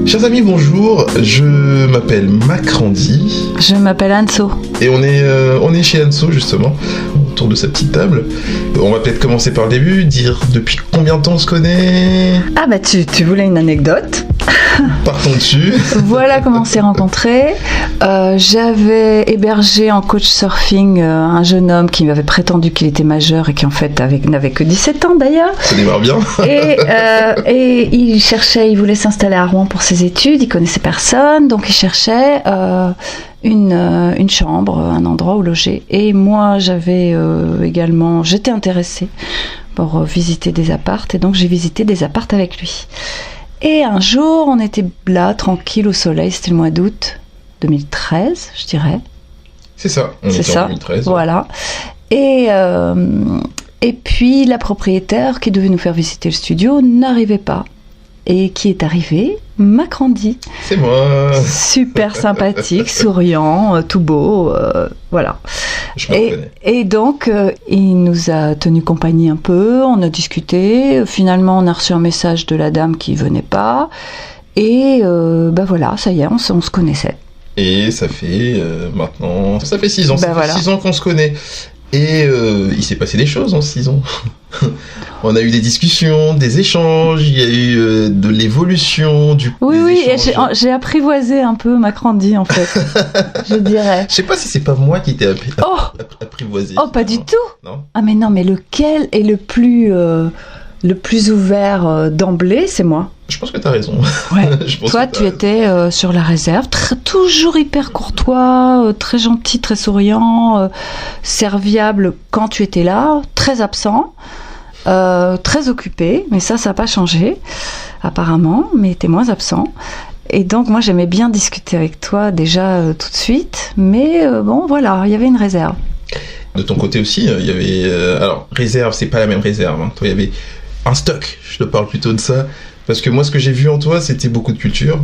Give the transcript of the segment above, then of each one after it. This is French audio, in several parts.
Chers amis, bonjour, je m'appelle Macrandy. Je m'appelle Anso. Et on est chez Anso, justement, autour de sa petite table. On va peut-être commencer par le début, dire depuis combien de temps on se connaît. Ah bah tu voulais une anecdote. Partons dessus. Voilà comment on s'est rencontrés. J'avais hébergé en coach surfing un jeune homme qui m'avait prétendu qu'il était majeur et qui en fait n'avait que 17 ans d'ailleurs. Ça démarre bien. Et il voulait s'installer à Rouen pour ses études, il connaissait personne, donc il cherchait une chambre, un endroit où loger. Et moi j'étais intéressée pour visiter des appartes, et donc j'ai visité des appartes avec lui. Et un jour, on était là, tranquille au soleil, c'était le mois d'août 2013, je dirais. C'est ça, c'est ça, en 2013. Voilà. Et puis, la propriétaire qui devait nous faire visiter le studio n'arrivait pas. Et qui est arrivé? Macrandy. C'est moi. Super sympathique, souriant, tout beau, voilà. Je me reconnais. Et donc, il nous a tenu compagnie un peu, on a discuté. Finalement, on a reçu un message de la dame qui venait pas. Et voilà, ça y est, on se connaissait. Et ça fait maintenant... Ça fait 6 ans, ça fait 6 ans qu'on se connaît. Et il s'est passé des choses en 6 ans. On a eu des discussions, des échanges, il y a eu de l'évolution, Oui, et j'ai apprivoisé un peu Macrandy en fait, je dirais. Je sais pas si c'est pas moi qui t'ai apprivoisé. Oh, pas du tout. Non. Ah mais non, mais lequel est le plus ouvert d'emblée, c'est moi. Je pense que t'as raison. Ouais. Toi, tu étais sur la réserve, toujours hyper courtois, très gentil, très souriant, serviable quand tu étais là, très absent, très occupé, mais ça n'a pas changé, apparemment, mais t'es moins absent. Et donc, moi, j'aimais bien discuter avec toi déjà tout de suite, mais bon, voilà, il y avait une réserve. De ton côté aussi, il y avait... alors, réserve, c'est pas la même réserve. Hein. Toi, il y avait un stock, je te parle plutôt de ça. Parce que moi, ce que j'ai vu en toi, c'était beaucoup de culture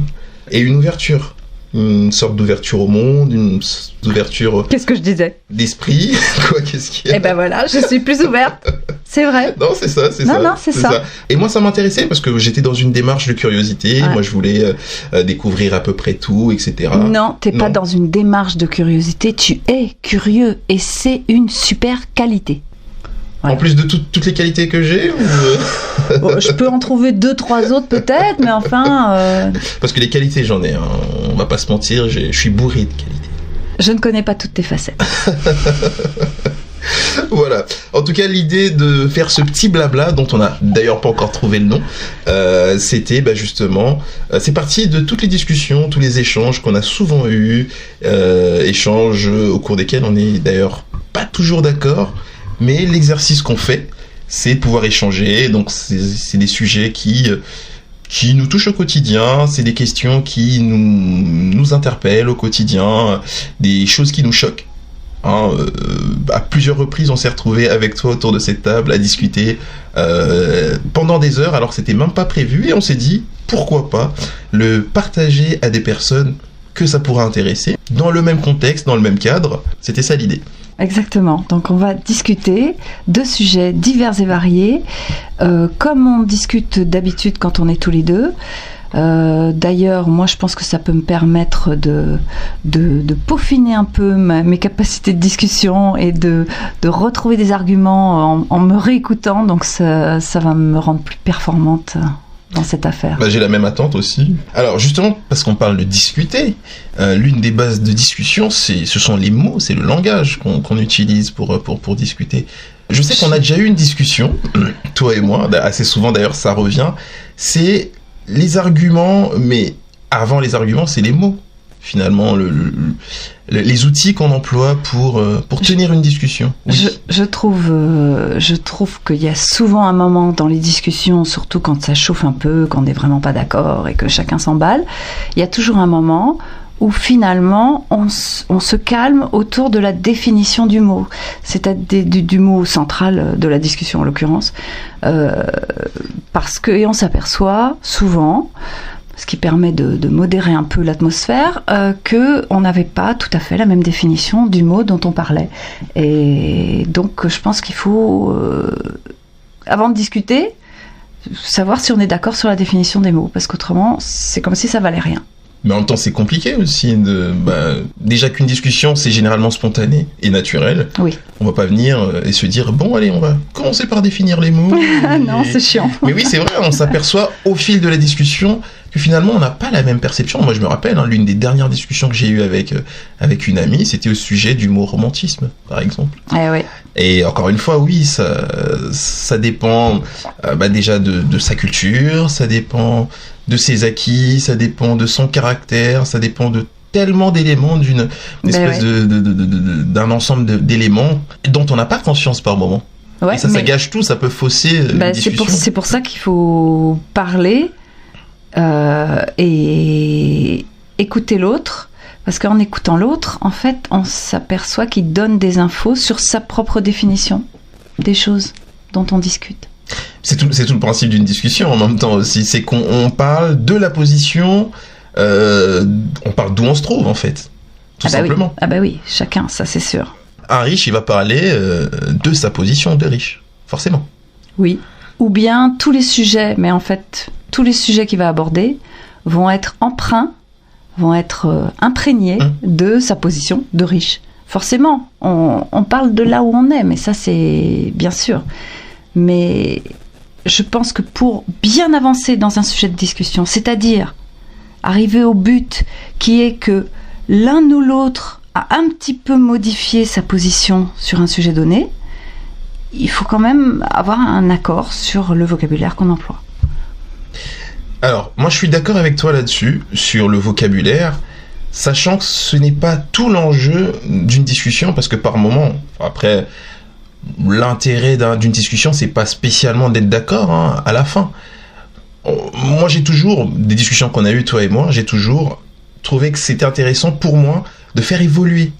et une ouverture. Une sorte d'ouverture au monde, une ouverture... Qu'est-ce que je disais? D'esprit. Quoi, qu'est-ce qu'il y a? Eh ben voilà, je suis plus ouverte. C'est vrai. Non, c'est ça. Non, c'est ça. Et moi, ça m'intéressait parce que j'étais dans une démarche de curiosité. Ouais. Moi, je voulais découvrir à peu près tout, etc. Non, t'es pas dans une démarche de curiosité. Tu es curieux et c'est une super qualité. Ouais. En plus de toutes les qualités que j'ai Bon, je peux en trouver 2-3 autres peut-être, mais enfin... Parce que les qualités, j'en ai. Hein. On va pas se mentir, je suis bourré de qualités. Je ne connais pas toutes tes facettes. Voilà. En tout cas, l'idée de faire ce petit blabla, dont on n'a d'ailleurs pas encore trouvé le nom, c'était justement... c'est parti de toutes les discussions, tous les échanges qu'on a souvent eus, échanges au cours desquels on n'est d'ailleurs pas toujours d'accord, mais l'exercice qu'on fait, c'est de pouvoir échanger. Donc c'est des sujets qui nous touchent au quotidien, c'est des questions qui nous interpellent au quotidien, des choses qui nous choquent. Hein, à plusieurs reprises, on s'est retrouvés avec toi autour de cette table à discuter pendant des heures, alors que c'était même pas prévu, et on s'est dit pourquoi pas le partager à des personnes que ça pourra intéresser, dans le même contexte, dans le même cadre. C'était ça l'idée. Exactement. Donc on va discuter de sujets divers et variés, comme on discute d'habitude quand on est tous les deux. D'ailleurs, moi je pense que ça peut me permettre de peaufiner un peu mes capacités de discussion et de retrouver des arguments en me réécoutant. Donc ça va me rendre plus performante dans cette affaire. J'ai la même attente aussi. Alors justement, parce qu'on parle de discuter, l'une des bases de discussion, ce sont les mots, c'est le langage qu'on utilise pour discuter. Je sais qu'on a déjà eu une discussion, toi et moi, assez souvent d'ailleurs ça revient, c'est les arguments, mais avant les arguments, c'est les mots. Finalement, les outils qu'on emploie pour tenir une discussion. Oui. Je trouve qu'il y a souvent un moment dans les discussions, surtout quand ça chauffe un peu, quand on n'est vraiment pas d'accord et que chacun s'emballe, il y a toujours un moment où finalement on se calme autour de la définition du mot, c'est-à-dire du mot central de la discussion en l'occurrence, parce que, et on s'aperçoit souvent, ce qui permet de modérer un peu l'atmosphère, qu'on n'avait pas tout à fait la même définition du mot dont on parlait. Et donc je pense qu'il faut, avant de discuter, savoir si on est d'accord sur la définition des mots, parce qu'autrement, c'est comme si ça valait rien. Mais en même temps, c'est compliqué aussi. Déjà qu'une discussion, c'est généralement spontané et naturel. Oui. On va pas venir et se dire, bon, allez, on va commencer par définir les mots. Non, c'est chiant. Mais oui, c'est vrai, on s'aperçoit au fil de la discussion que finalement, on n'a pas la même perception. Moi, je me rappelle, l'une des dernières discussions que j'ai eues avec une amie, c'était au sujet du mot romantisme, par exemple. Oui. Et encore une fois, oui, ça dépend déjà de sa culture, ça dépend de ses acquis, ça dépend de son caractère, ça dépend de tellement d'éléments, d'une espèce d'un ensemble d'éléments dont on n'a pas conscience par moment. Ouais, et ça gâche tout, ça peut fausser une discussion. C'est pour ça qu'il faut parler et écouter l'autre. Parce qu'en écoutant l'autre, en fait, on s'aperçoit qu'il donne des infos sur sa propre définition des choses dont on discute. C'est tout le principe d'une discussion en même temps aussi. C'est qu'on parle de la position, on parle d'où on se trouve en fait. Tout simplement. Oui. Ah bah oui, chacun, ça c'est sûr. Un riche, il va parler de sa position de riche, forcément. Oui. Ou bien tous les sujets, mais en fait, tous les sujets qu'il va aborder vont être empreints, vont être imprégnés de sa position de riche. Forcément, on parle de là où on est, mais ça c'est bien sûr. Mais je pense que pour bien avancer dans un sujet de discussion, c'est-à-dire arriver au but qui est que l'un ou l'autre a un petit peu modifié sa position sur un sujet donné, il faut quand même avoir un accord sur le vocabulaire qu'on emploie. Alors, moi je suis d'accord avec toi là-dessus, sur le vocabulaire, sachant que ce n'est pas tout l'enjeu d'une discussion, parce que par moment, après, l'intérêt d'une discussion, c'est pas spécialement d'être d'accord à la fin. Moi j'ai toujours, des discussions qu'on a eues toi et moi, j'ai toujours trouvé que c'était intéressant pour moi de faire évoluer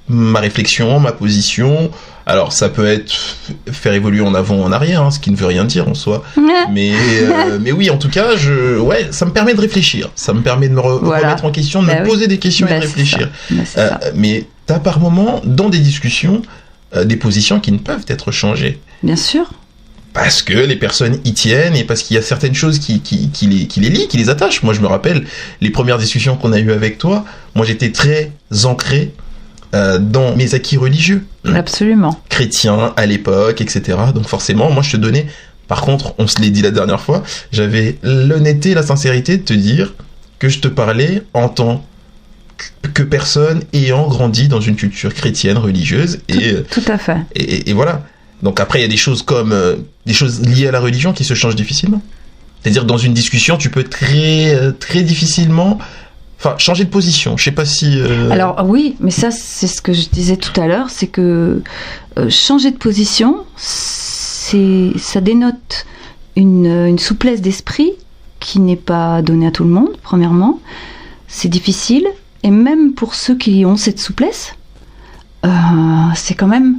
ma réflexion, ma position. Alors ça peut être faire évoluer en avant ou en arrière, ce qui ne veut rien dire en soi. Mais oui, en tout cas, ça me permet de réfléchir. Ça me permet de me remettre en question, de me poser des questions et de réfléchir. Mais t'as par moment, dans des discussions, des positions qui ne peuvent être changées. Bien sûr. Parce que les personnes y tiennent et parce qu'il y a certaines choses qui les lient, qui les attachent. Moi, je me rappelle, les premières discussions qu'on a eues avec toi, moi j'étais très ancré dans mes acquis religieux. Absolument. Chrétien à l'époque, etc. Donc forcément, moi je te donnais... Par contre, on se l'est dit la dernière fois, j'avais l'honnêteté et la sincérité de te dire que je te parlais en tant que personne ayant grandi dans une culture chrétienne, religieuse. Tout à fait. Et voilà. Donc après, il y a des choses comme des choses liées à la religion qui se changent difficilement. C'est-à-dire dans une discussion, tu peux très, très difficilement... Enfin, changer de position, je sais pas si... Alors oui, mais ça c'est ce que je disais tout à l'heure, c'est que changer de position, ça dénote une souplesse d'esprit qui n'est pas donnée à tout le monde, premièrement. C'est difficile, et même pour ceux qui ont cette souplesse, c'est quand même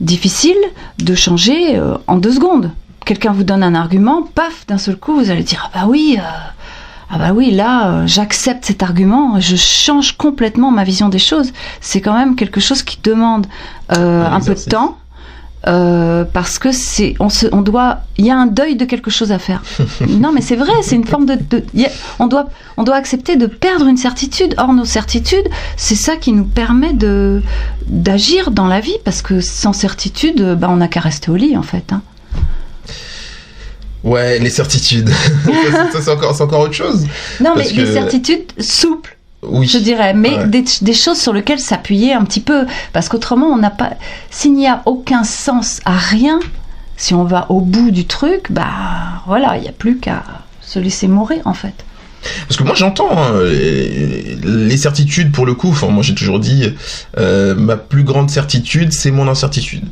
difficile de changer en 2 secondes. Quelqu'un vous donne un argument, paf, d'un seul coup vous allez dire « Ah bah oui, là, j'accepte cet argument, je change complètement ma vision des choses. » C'est quand même quelque chose qui demande un peu de temps, parce que il y a un deuil de quelque chose à faire. Non, mais c'est vrai, c'est une forme on doit accepter de perdre une certitude. Or, nos certitudes, c'est ça qui nous permet d'agir dans la vie, parce que sans certitude, on n'a qu'à rester au lit, en fait. Ouais, les certitudes. ça, c'est encore autre chose. Non, mais des certitudes souples, oui, je dirais. Mais des choses sur lesquelles s'appuyer un petit peu. Parce qu'autrement, on n'a pas... S'il n'y a aucun sens à rien, si on va au bout du truc, voilà, il n'y a plus qu'à se laisser mourir, en fait. Parce que moi, j'entends les certitudes, pour le coup. Enfin, moi, j'ai toujours dit, ma plus grande certitude, c'est mon incertitude.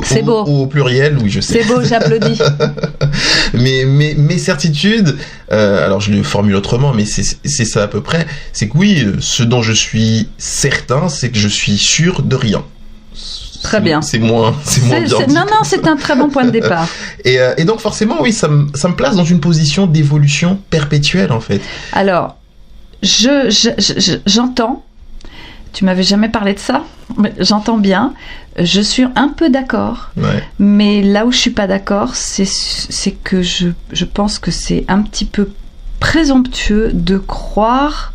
C'est beau. Ou au pluriel, oui, je sais. C'est beau, j'applaudis. mais mes certitudes, alors je le formule autrement, mais c'est ça à peu près, c'est que oui, ce dont je suis certain, c'est que je suis sûr de rien. Très bien. C'est moins bien dit. Non, c'est un très bon point de départ. Et donc forcément, oui, ça me place dans une position d'évolution perpétuelle, en fait. Alors, j'entends tu m'avais jamais parlé de ça. Mais j'entends bien. Je suis un peu d'accord. Ouais. Mais là où je suis pas d'accord, c'est que je pense que c'est un petit peu présomptueux de croire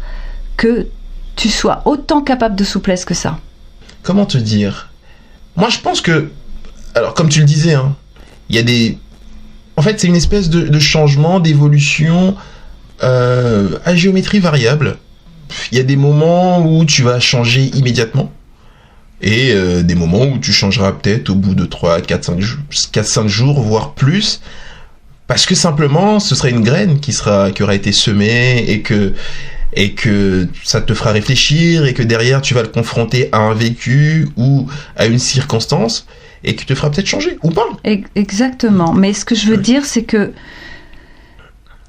que tu sois autant capable de souplesse que ça. Comment te dire? Moi, je pense que, alors comme tu le disais, hein, il y a des, en fait, c'est une espèce de changement, d'évolution à géométrie variable. Il y a des moments où tu vas changer immédiatement et des moments où tu changeras peut-être au bout de 3, 4, 5 jours, voire plus, parce que simplement, ce sera une graine qui aura été semée et que ça te fera réfléchir et que derrière, tu vas le confronter à un vécu ou à une circonstance et qui te fera peut-être changer ou pas. Exactement. Mais ce que je veux dire, c'est que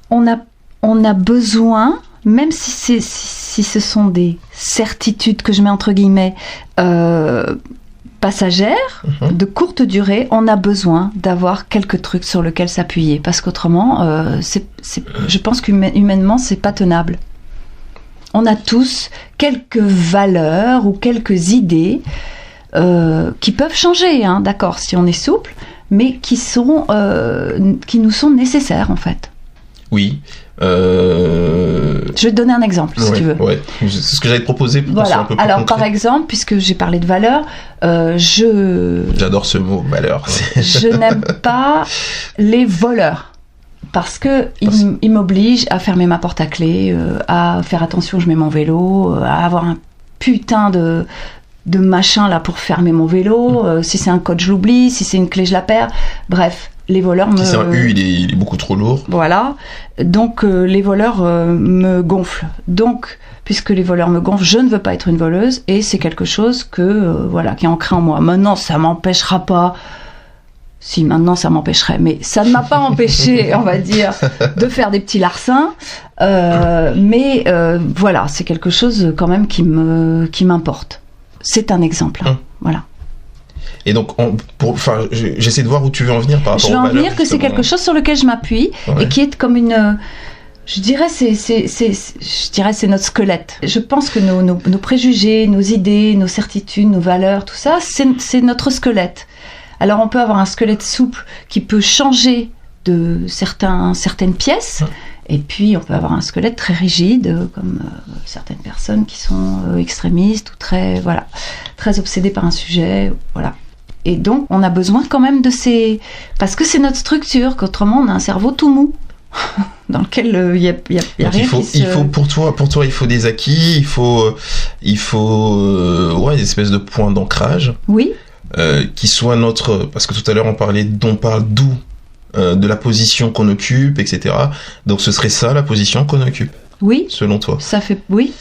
on a besoin, même si ce sont des certitudes que je mets entre guillemets passagères, de courte durée, on a besoin d'avoir quelques trucs sur lesquels s'appuyer, parce qu'autrement, je pense qu'humainement, c'est pas tenable. On a tous quelques valeurs ou quelques idées qui peuvent changer, hein, d'accord, si on est souple, mais qui nous sont nécessaires en fait. Oui. Je vais te donner un exemple, si tu veux. Ouais. C'est ce que j'allais te proposer pour voilà. un peu plus Alors, concret. par exemple, puisque j'ai parlé de valeurs, J'adore ce mot, valeur. Je n'aime pas les voleurs. Parce que il m'oblige à fermer ma porte à clé, à faire attention, je mets mon vélo, à avoir un putain de machin là pour fermer mon vélo. Si c'est un code, je l'oublie. Si c'est une clé, je la perds. Bref, les voleurs Si c'est un U, il est beaucoup trop lourd. Voilà. Donc, les voleurs me gonflent. Donc, puisque les voleurs me gonflent, je ne veux pas être une voleuse. Et c'est quelque chose que, qui est ancré en moi. Maintenant, ça m'empêchera pas... Si, maintenant, ça m'empêcherait. Mais ça ne m'a pas empêché, on va dire, de faire des petits larcins. Mais voilà, c'est quelque chose quand même qui m'importe. C'est un exemple. Voilà. Et donc, j'essaie de voir où tu veux en venir par rapport aux valeurs. Je veux en venir que c'est quelque chose sur lequel je m'appuie et qui est comme une... Je dirais c'est notre squelette. Je pense que nos préjugés, nos idées, nos certitudes, nos valeurs, tout ça, c'est notre squelette. Alors on peut avoir un squelette souple qui peut changer de certaines pièces, et puis on peut avoir un squelette très rigide, comme certaines personnes qui sont extrémistes ou très obsédées par un sujet, voilà. Et donc on a besoin quand même de ces... Parce que c'est notre structure, qu'autrement on a un cerveau tout mou. Dans lequel il y a rien il faut pour toi il faut des acquis, il faut une espèce de point d'ancrage. Oui. Qui soit notre, parce que tout à l'heure on parle d'où de la position qu'on occupe, etc. Donc ce serait ça la position qu'on occupe. Oui. Selon toi. Ça fait oui.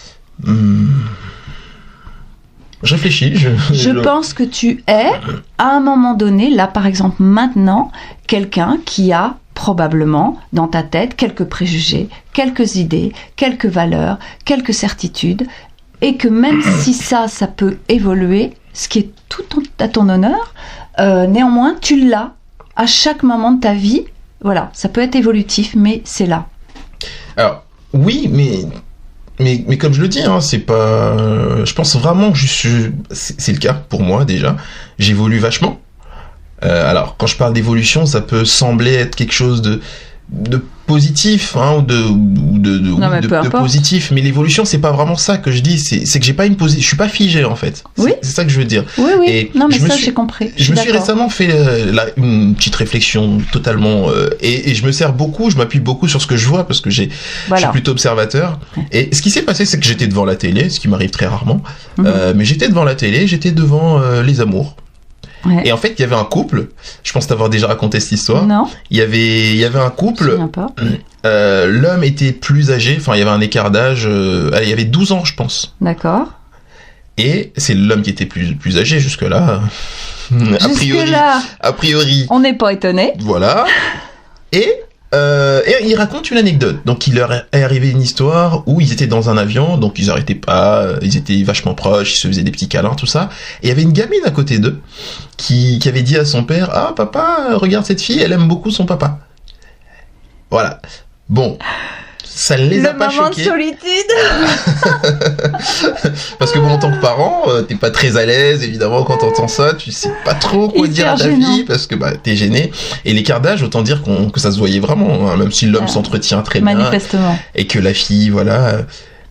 Je réfléchis. Je pense que tu es à un moment donné, là par exemple maintenant, quelqu'un qui a probablement dans ta tête quelques préjugés, quelques idées, quelques valeurs, quelques certitudes, et que même si ça peut évoluer, ce qui est tout à ton honneur, néanmoins tu l'as à chaque moment de ta vie. Voilà, ça peut être évolutif, mais c'est là. Alors oui, mais comme je le dis, hein, c'est pas. Je pense vraiment que c'est le cas pour moi déjà. J'évolue vachement. Alors quand je parle d'évolution, ça peut sembler être quelque chose de positif, hein, ou de positif, mais l'évolution c'est pas vraiment ça que je dis, c'est que j'ai pas une position, je suis pas figé en fait. Oui. C'est ça que je veux dire. Oui. Et non mais j'ai compris. Je me suis récemment fait une petite réflexion totalement et je m'appuie beaucoup sur ce que je vois parce que je suis plutôt observateur. Et ce qui s'est passé, c'est que j'étais devant la télé, ce qui m'arrive très rarement, mais j'étais devant la télé, j'étais devant Les Amours. Ouais. Et en fait, il y avait un couple. Je pense t'avoir déjà raconté cette histoire. Non. Il y avait un couple. Je me souviens pas. L'homme était plus âgé. Enfin, il y avait un écart d'âge. Il y avait 12 ans, je pense. D'accord. Et c'est l'homme qui était plus âgé jusque-là. A priori. On n'est pas étonné. Voilà. Et il raconte une anecdote. Donc il leur est arrivé une histoire où ils étaient dans un avion, donc ils arrêtaient pas, ils étaient vachement proches, ils se faisaient des petits câlins, tout ça. Et il y avait une gamine à côté d'eux qui avait dit à son père: ah papa, regarde cette fille, elle aime beaucoup son papa. Voilà. Bon, ça ne les a pas choqués. Le moment de solitude. Parce que bon, en tant que parent, t'es pas très à l'aise, évidemment, quand t'entends ça, tu sais pas trop quoi dire à ta fille, parce que t'es gêné. Et l'écart d'âge, autant dire que ça se voyait vraiment, hein, même si l'homme s'entretient très bien. Manifestement. Et que la fille, voilà...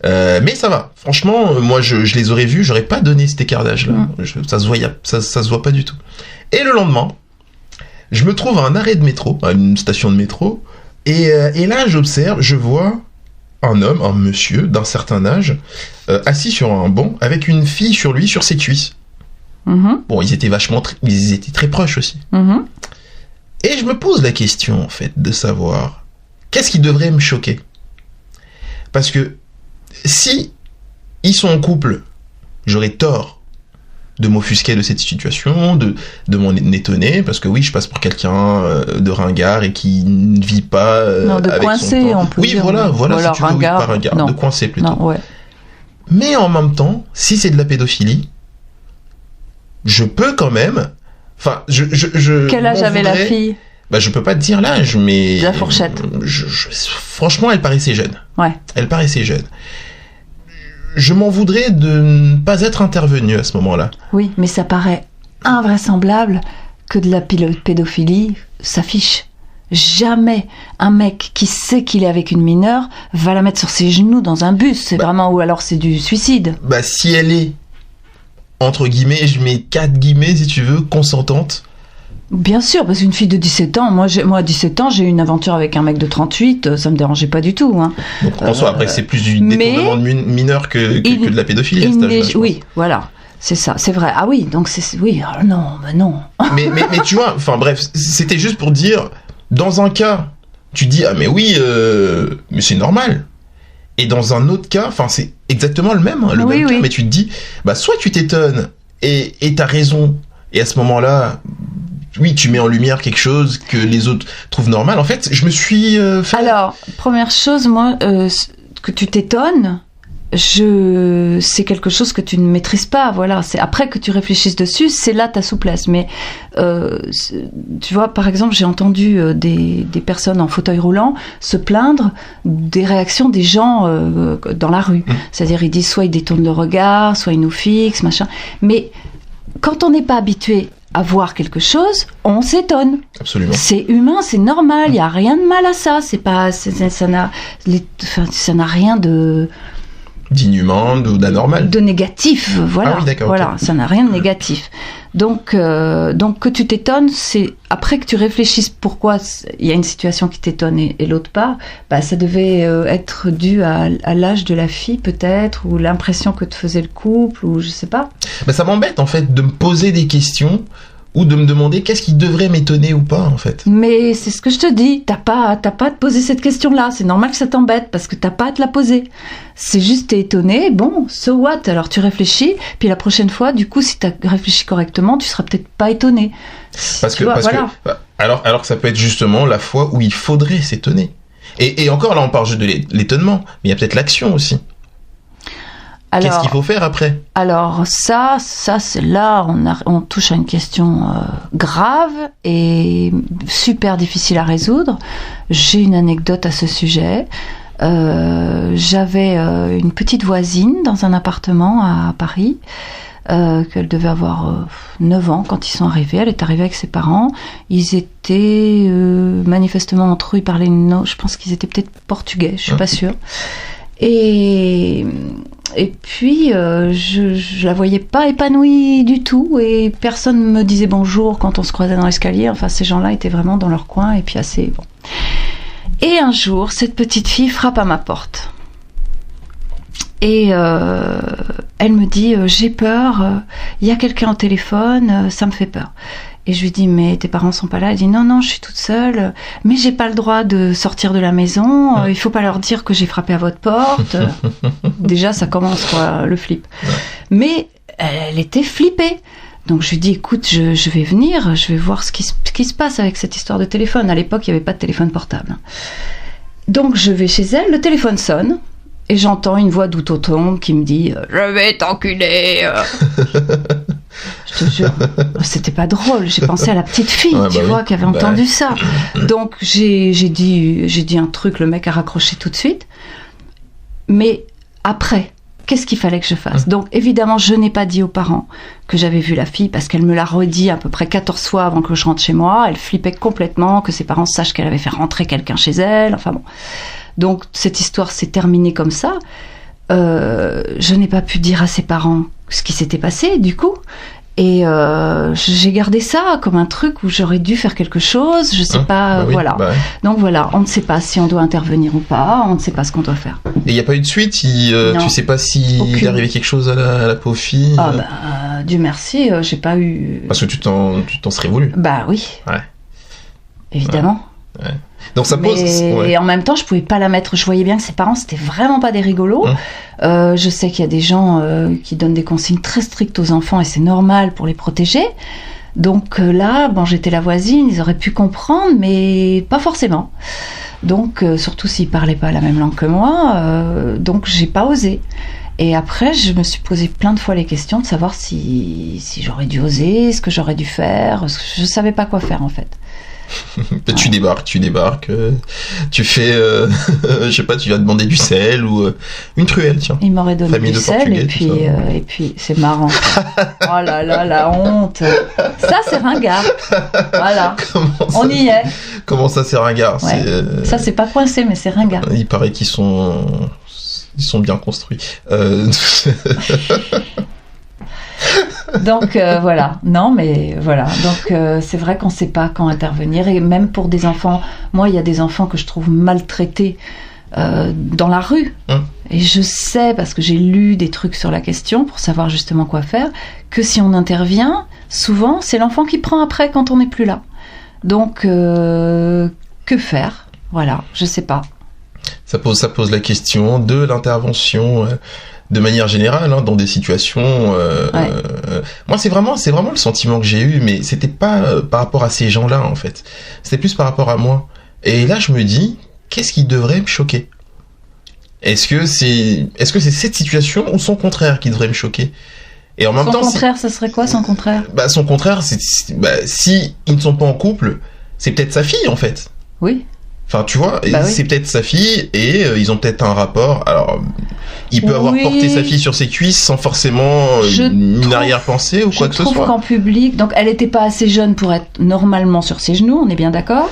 mais ça va. Franchement, moi, je les aurais vus, j'aurais pas donné cet écart d'âge-là. Ça se voit pas du tout. Et le lendemain, je me trouve à un arrêt de métro, à une station de métro, et là, j'observe, je vois un monsieur d'un certain âge, assis sur un banc, avec une fille sur lui, sur ses cuisses. Bon, ils étaient très proches aussi. Et je me pose la question, en fait, de savoir, qu'est-ce qui devrait me choquer ? Parce que, si ils sont en couple, j'aurais tort de m'offusquer de cette situation, de m'en étonner, parce que oui, je passe pour quelqu'un de ringard et qui ne vit pas non, de avec coincé, son temps. on peut oui, dire. voilà, Voilà, si tu veux, ringard, oui, pas ringard, de coincé plutôt. Non, ouais. Mais en même temps, si c'est de la pédophilie, je peux quand même... Enfin, Quel âge avait la fille ? Je peux pas te dire l'âge, mais... La fourchette. Franchement, elle paraissait jeune. Ouais. Elle paraissait jeune. Je m'en voudrais de ne pas être intervenu à ce moment-là. Oui, mais ça paraît invraisemblable que de la pédophilie s'affiche. Jamais un mec qui sait qu'il est avec une mineure va la mettre sur ses genoux dans un bus. C'est vraiment... Ou alors c'est du suicide. Si elle est, entre guillemets, je mets 4 guillemets si tu veux, consentante... Bien sûr, parce qu'une fille de 17 ans, moi à 17 ans, j'ai eu une aventure avec un mec de 38, ça me dérangeait pas du tout. Hein. Donc en soi, après, c'est plus du détournement de mineur que de la pédophilie à cet âge-là. Oui, voilà, c'est ça, c'est vrai. Ah oui, donc c'est... Oui, non. mais tu vois, enfin bref, c'était juste pour dire, dans un cas, tu dis, ah mais oui, mais c'est normal. Et dans un autre cas, enfin c'est exactement le même, même cas, mais tu te dis, soit tu t'étonnes et t'as raison, et à ce moment-là... Oui, tu mets en lumière quelque chose que les autres trouvent normal. En fait, je me suis fait... Alors, première chose, moi, que tu t'étonnes, c'est quelque chose que tu ne maîtrises pas. Voilà, c'est après que tu réfléchisses dessus, c'est là ta souplesse. Mais tu vois, par exemple, j'ai entendu des personnes en fauteuil roulant se plaindre des réactions des gens dans la rue. C'est-à-dire, ils disent soit ils détournent le regard, soit ils nous fixent, machin. Mais quand on n'est pas habitué à voir quelque chose, on s'étonne. Absolument. C'est humain, c'est normal, il n'y a rien de mal à ça. Ça n'a rien de... d'inhumain ou d'anormal. De négatif, voilà. Ah oui, d'accord. Voilà, okay. Ça n'a rien de négatif. Donc que tu t'étonnes, c'est après que tu réfléchisses pourquoi il y a une situation qui t'étonne et l'autre pas, ça devait être dû à l'âge de la fille peut-être, ou l'impression que te faisait le couple, ou je sais pas. Ça m'embête en fait de me poser des questions ou de me demander qu'est-ce qui devrait m'étonner ou pas en fait. Mais c'est ce que je te dis, t'as pas à te poser cette question-là, c'est normal que ça t'embête parce que t'as pas à te la poser. C'est juste t'es étonné, bon, so what, alors tu réfléchis, puis la prochaine fois, du coup, si t'as réfléchi correctement, tu seras peut-être pas étonné. Alors que ça peut être justement la fois où il faudrait s'étonner. Et encore là, on parle juste de l'étonnement, mais il y a peut-être l'action aussi. Alors, qu'est-ce qu'il faut faire après ? Alors ça c'est là, on touche à une question grave et super difficile à résoudre. J'ai une anecdote à ce sujet. J'avais une petite voisine dans un appartement à Paris, qu'elle devait avoir 9 ans quand ils sont arrivés. Elle est arrivée avec ses parents. Ils étaient manifestement entre eux, ils parlaient je pense qu'ils étaient peut-être portugais, je suis pas sûre. Et puis, je la voyais pas épanouie du tout et personne me disait bonjour quand on se croisait dans l'escalier. Enfin, ces gens-là étaient vraiment dans leur coin et puis assez bon. Et un jour, cette petite fille frappe à ma porte. Et elle me dit « J'ai peur, il y a quelqu'un au téléphone, ça me fait peur ». Et je lui dis, mais tes parents sont pas là? Elle dit, non, je suis toute seule, mais j'ai pas le droit de sortir de la maison, il faut pas leur dire que j'ai frappé à votre porte. Déjà, ça commence, quoi, le flip. Mais elle était flippée. Donc je lui dis, écoute, je vais venir, je vais voir ce qui se passe avec cette histoire de téléphone. À l'époque, il n'y avait pas de téléphone portable. Donc je vais chez elle, le téléphone sonne, et j'entends une voix d'outre-tombe qui me dit, je vais t'enculer. Je je te jure. C'était pas drôle. J'ai pensé à la petite fille, tu vois, qui avait entendu ça. Donc, j'ai dit un truc, le mec a raccroché tout de suite. Mais après, qu'est-ce qu'il fallait que je fasse ? Donc, évidemment, je n'ai pas dit aux parents que j'avais vu la fille parce qu'elle me l'a redit à peu près 14 fois avant que je rentre chez moi. Elle flippait complètement que ses parents sachent qu'elle avait fait rentrer quelqu'un chez elle. Enfin bon. Donc, cette histoire s'est terminée comme ça. Je n'ai pas pu dire à ses parents ce qui s'était passé, du coup. Et j'ai gardé ça comme un truc où j'aurais dû faire quelque chose, je sais pas, voilà. Donc voilà, on ne sait pas si on doit intervenir ou pas, on ne sait pas ce qu'on doit faire. Et il n'y a pas eu de suite tu sais pas s'il est arrivé quelque chose à la pauvre fille Dieu merci, j'ai pas eu... Parce que tu t'en serais voulu. Bah oui. Ouais. Évidemment. Ouais. Donc ça pose... Et en même temps, je pouvais pas la mettre. Je voyais bien que ses parents, c'était vraiment pas des rigolos. Je sais qu'il y a des gens qui donnent des consignes très strictes aux enfants et c'est normal pour les protéger. Donc là, j'étais la voisine, ils auraient pu comprendre, mais pas forcément. Donc, surtout s'ils parlaient pas la même langue que moi, donc j'ai pas osé. Et après, je me suis posé plein de fois les questions de savoir si j'aurais dû oser, ce que j'aurais dû faire. Je savais pas quoi faire en fait. Tu débarques, tu fais, je sais pas, tu vas demander du sel ou une truelle, tiens. Il m'aurait donné du sel et puis c'est marrant. Oh là là, la honte. Ça c'est ringard. Voilà. On y est. Comment ça c'est ringard? Ouais. Ça c'est pas coincé mais c'est ringard. Il paraît qu'ils sont bien construits. Donc voilà, non mais voilà, donc c'est vrai qu'on ne sait pas quand intervenir et même pour des enfants, moi il y a des enfants que je trouve maltraités dans la rue et je sais parce que j'ai lu des trucs sur la question pour savoir justement quoi faire, que si on intervient, souvent c'est l'enfant qui prend après quand on n'est plus là. Donc que faire? Voilà, je sais pas. Ça pose la question de l'intervention de manière générale dans des situations moi c'est vraiment le sentiment que j'ai eu, mais c'était pas par rapport à ces gens-là en fait, c'était plus par rapport à moi. Et là je me dis, qu'est-ce qui devrait me choquer? Est-ce que c'est cette situation ou son contraire qui devrait me choquer? Et en même temps, son contraire, ça serait quoi son contraire? Son contraire, c'est si ils ne sont pas en couple, c'est peut-être sa fille en fait. Oui. Enfin, tu vois, c'est peut-être sa fille et ils ont peut-être un rapport. Alors, il peut avoir porté sa fille sur ses cuisses sans forcément une arrière-pensée ou quoi que ce soit. Je trouve qu'en public, donc elle n'était pas assez jeune pour être normalement sur ses genoux, on est bien d'accord?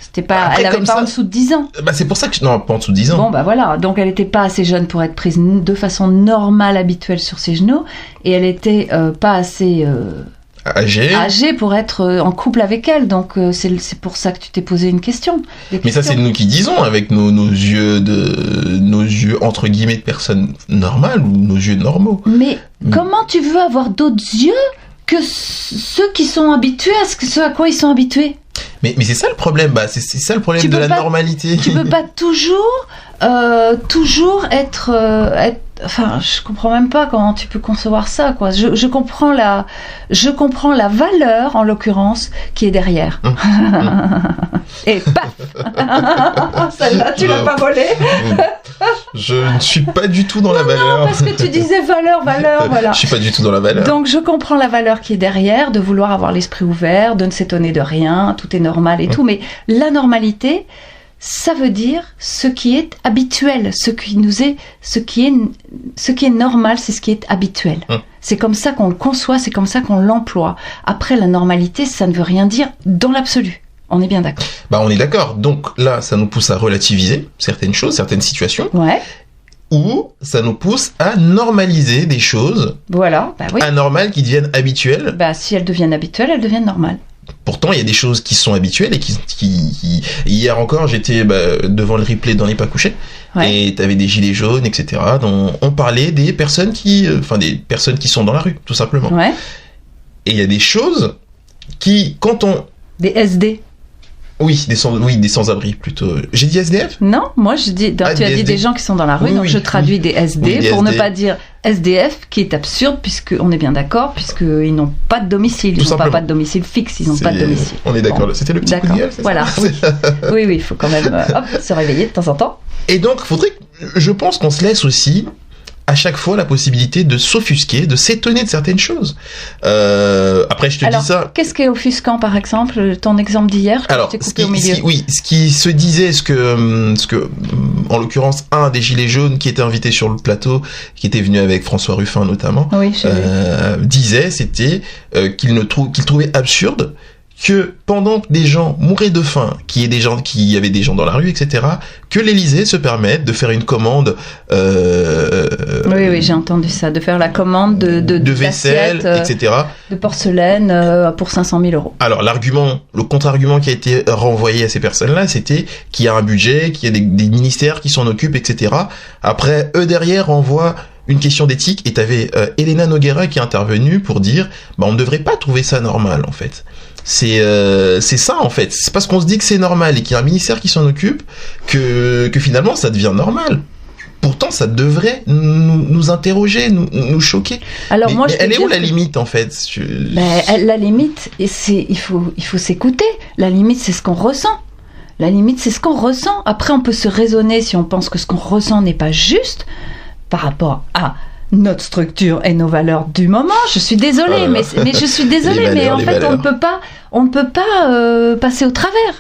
C'était pas, elle n'avait pas en dessous de 10 ans. C'est pour ça que non, pas en dessous de 10 ans. Bon, voilà, donc elle n'était pas assez jeune pour être prise de façon normale, habituelle sur ses genoux, et elle était pas assez... âgé pour être en couple avec elle, donc c'est pour ça que tu t'es posé une question. Mais ça c'est nous qui disons avec nos yeux entre guillemets de personnes normales ou nos yeux normaux. Mais comment tu veux avoir d'autres yeux que ceux qui sont habitués à ce à quoi ils sont habitués? Mais c'est ça le problème, c'est ça le problème de la normalité. Tu peux pas toujours être enfin, je comprends même pas comment tu peux concevoir ça, quoi. Je comprends la valeur, en l'occurrence, qui est derrière. Et paf. Celle-là, tu l'as pas volée. Je ne suis pas du tout dans la valeur. Non, parce que tu disais valeur, voilà. Je suis pas du tout dans la valeur. Donc, je comprends la valeur qui est derrière, de vouloir avoir l'esprit ouvert, de ne s'étonner de rien, tout est normal et tout, mais la normalité, ça veut dire ce qui est habituel, ce qui est normal, c'est ce qui est habituel. C'est comme ça qu'on le conçoit, c'est comme ça qu'on l'emploie. Après, la normalité, ça ne veut rien dire dans l'absolu. On est bien d'accord. On est d'accord. Donc là, ça nous pousse à relativiser certaines choses, certaines situations. Ouais. Ou ça nous pousse à normaliser des choses. Voilà, oui. Anormales qui deviennent habituelles. Si elles deviennent habituelles, elles deviennent normales. Pourtant, il y a des choses qui sont habituelles et qui... Hier encore, j'étais devant le replay dans Les Pas Couchés, et t'avais des gilets jaunes, etc. dont on parlait des personnes qui sont dans la rue, tout simplement. Ouais. Et il y a des choses qui, quand on... Des SD. Oui, des sans-abri plutôt. J'ai dit SDF ? Non, moi je dis. Tu as dit des gens qui sont dans la rue, donc je traduis des SD pour ne pas dire SDF, qui est absurde, puisqu'on est bien d'accord, puisqu'ils n'ont pas de domicile. Ils n'ont pas de domicile fixe, ils n'ont pas de domicile. On est d'accord, c'était le petit coup de gueule, c'est voilà. Ça oui, il faut quand même se réveiller de temps en temps. Et donc, je pense qu'on se laisse aussi à chaque fois la possibilité de s'offusquer, de s'étonner de certaines choses. Après, je te dis ça. Qu'est-ce qui est offusquant, par exemple, ton exemple d'hier, que Alors, je t'ai coupé au milieu. Ce qui se disait, ce que, en l'occurrence, un des Gilets jaunes qui était invité sur le plateau, qui était venu avec François Ruffin notamment, disait, c'était qu'il trouvait absurde que pendant que des gens mouraient de faim, qu'il y avait des gens dans la rue, etc., que l'Élysée se permette de faire une commande. Oui, j'ai entendu ça, de faire la commande de vaisselle, etc. De porcelaine pour 500 000 euros. Alors le contre-argument qui a été renvoyé à ces personnes-là, c'était qu'il y a un budget, qu'il y a des ministères qui s'en occupent, etc. Après, eux derrière envoient une question d'éthique, et t'avais Elena Nogueira qui est intervenue pour dire, on ne devrait pas trouver ça normal en fait. C'est ça en fait. C'est parce qu'on se dit que c'est normal et qu'il y a un ministère qui s'en occupe que finalement ça devient normal. Pourtant, ça devrait nous interroger, nous choquer. Alors, mais elle est où la limite en fait? La limite, il faut s'écouter. La limite, c'est ce qu'on ressent. La limite, c'est ce qu'on ressent. Après, on peut se raisonner si on pense que ce qu'on ressent n'est pas juste par rapport à notre structure et nos valeurs du moment. Je suis désolée, mais je suis désolée, mais en fait, on ne peut pas passer au travers.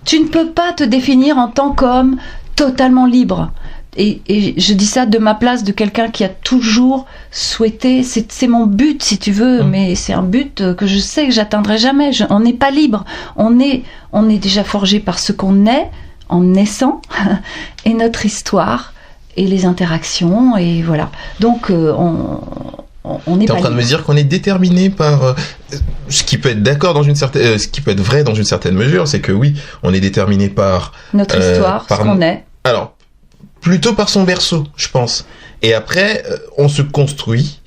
Tu ne peux pas te définir en tant qu'homme totalement libre. Et je dis ça de ma place, de quelqu'un qui a toujours souhaité, c'est mon but si tu veux, mais c'est un but que je sais que j'atteindrai jamais. On n'est pas libre. On est déjà forgé par ce qu'on est en naissant et notre histoire et les interactions, et voilà. Donc on est. T'es en train de me dire qu'on est déterminé par ce qui peut être ce qui peut être vrai dans une certaine mesure, c'est que oui, on est déterminé par notre histoire, ce qu'on est. Alors plutôt par son berceau, je pense. Et après, on se construit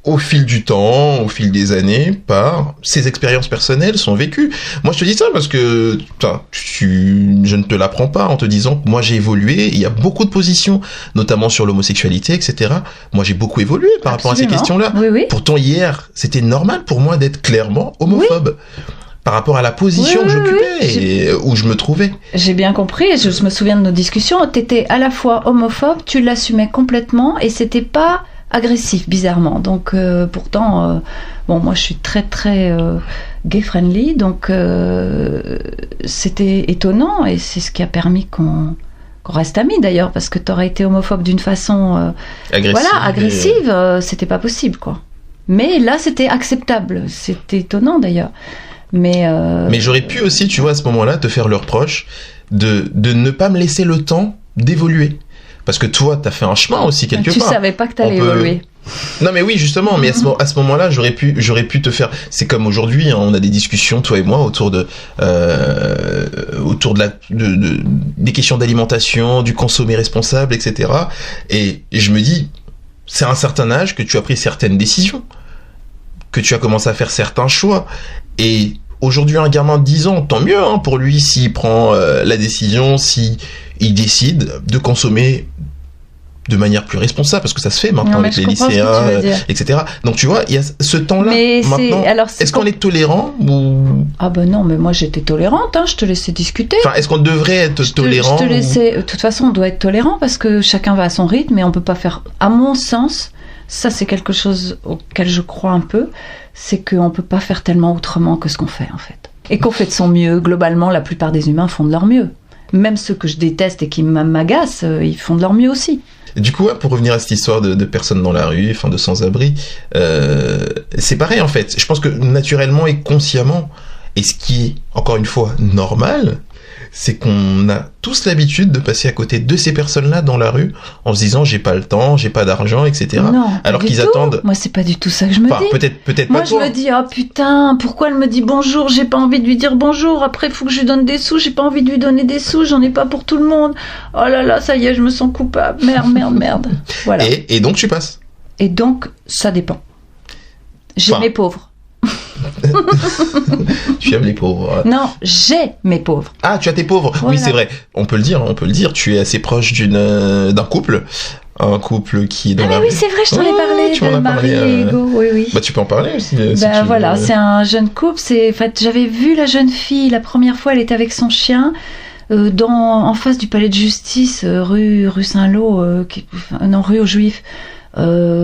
au fil du temps, au fil des années, par ses expériences personnelles, son vécu. Moi, je te dis ça parce que je ne te l'apprends pas en te disant que moi, j'ai évolué. Il y a beaucoup de positions, notamment sur l'homosexualité, etc. Moi, j'ai beaucoup évolué par rapport à ces questions-là. Oui. Pourtant, hier, c'était normal pour moi d'être clairement homophobe. Oui. Par rapport à la position que j'occupais et où je me trouvais. J'ai bien compris, je me souviens de nos discussions. T'étais à la fois homophobe, tu l'assumais complètement et c'était pas agressif, bizarrement. Donc pourtant, moi je suis très très gay friendly, donc c'était étonnant et c'est ce qui a permis qu'on reste amis d'ailleurs, parce que t'aurais été homophobe d'une façon agressive, c'était pas possible quoi. Mais là c'était acceptable, c'était étonnant d'ailleurs. Mais j'aurais pu aussi, tu vois, à ce moment-là, te faire le reproche de ne pas me laisser le temps d'évoluer. Parce que toi, t'as fait un chemin aussi quelque part. Tu savais pas que t'allais évoluer. Non mais oui, justement, mais à ce moment-là, j'aurais pu te faire... C'est comme aujourd'hui, hein, on a des discussions, toi et moi, autour de des questions d'alimentation, du consommer responsable, etc. Et je me dis, c'est à un certain âge que tu as pris certaines décisions, que tu as commencé à faire certains choix. Et aujourd'hui, un gamin de 10 ans, tant mieux hein, pour lui s'il prend la décision, s'il décide de consommer de manière plus responsable, parce que ça se fait maintenant avec les lycéens, etc. Donc tu vois, il y a ce temps-là. Mais maintenant, est-ce qu'on est tolérant ou... Ah ben non, mais moi j'étais tolérante, hein, je te laissais discuter. Enfin, est-ce qu'on devrait être tolérant Je te laissais... De toute façon, on doit être tolérant parce que chacun va à son rythme et on peut pas faire... À mon sens... Ça, c'est quelque chose auquel je crois un peu, c'est qu'on peut pas faire tellement autrement que ce qu'on fait, en fait. Et qu'on fait de son mieux. Globalement, la plupart des humains font de leur mieux. Même ceux que je déteste et qui m'agacent, ils font de leur mieux aussi. Du coup, pour revenir à cette histoire de personnes dans la rue, de sans-abri, c'est pareil, en fait. Je pense que naturellement et consciemment, et ce qui est, encore une fois, normal... c'est qu'on a tous l'habitude de passer à côté de ces personnes-là dans la rue en se disant j'ai pas le temps, j'ai pas d'argent, etc. Non, alors qu'ils attendent. Moi, c'est pas du tout ça que je me dis. Peut-être moi, pas toi. Moi, je me dis oh putain, pourquoi elle me dit bonjour? J'ai pas envie de lui dire bonjour. Après, il faut que je lui donne des sous. J'ai pas envie de lui donner des sous. J'en ai pas pour tout le monde. Oh là là, ça y est, je me sens coupable. Merde. Voilà. Et donc tu passes. Et donc ça dépend. J'ai mes pauvres. Tu aimes les pauvres. Non, j'ai mes pauvres. Ah, tu as tes pauvres. Voilà. Oui, c'est vrai. On peut le dire. Tu es assez proche d'un couple. Un couple qui est dans la oui, c'est vrai, je t'en ai parlé. Tu m'en as Marie parlé. Et Hugo, oui. Bah, tu peux en parler aussi. C'est un jeune couple. En fait, j'avais vu la jeune fille la première fois, elle était avec son chien. en face du palais de justice, rue Saint-Lô, rue aux Juifs.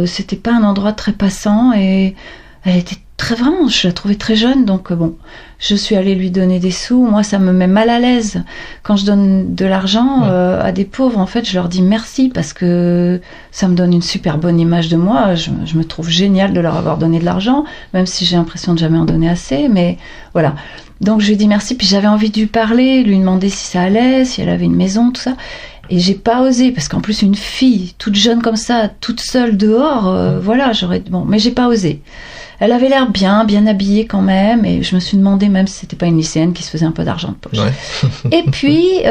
C'était pas un endroit très passant et elle était vraiment, je la trouvais très jeune, donc bon, je suis allée lui donner des sous. Moi, ça me met mal à l'aise quand je donne de l'argent à des pauvres. En fait, je leur dis merci parce que ça me donne une super bonne image de moi. Je me trouve géniale de leur avoir donné de l'argent, même si j'ai l'impression de jamais en donner assez. Mais voilà. Donc je lui ai dit merci. Puis j'avais envie de lui parler, lui demander si ça allait, si elle avait une maison, tout ça. Et j'ai pas osé parce qu'en plus une fille toute jeune comme ça, toute seule dehors, voilà, mais j'ai pas osé. Elle avait l'air bien habillée quand même, et je me suis demandé même si c'était pas une lycéenne qui se faisait un peu d'argent de poche. Ouais. Et puis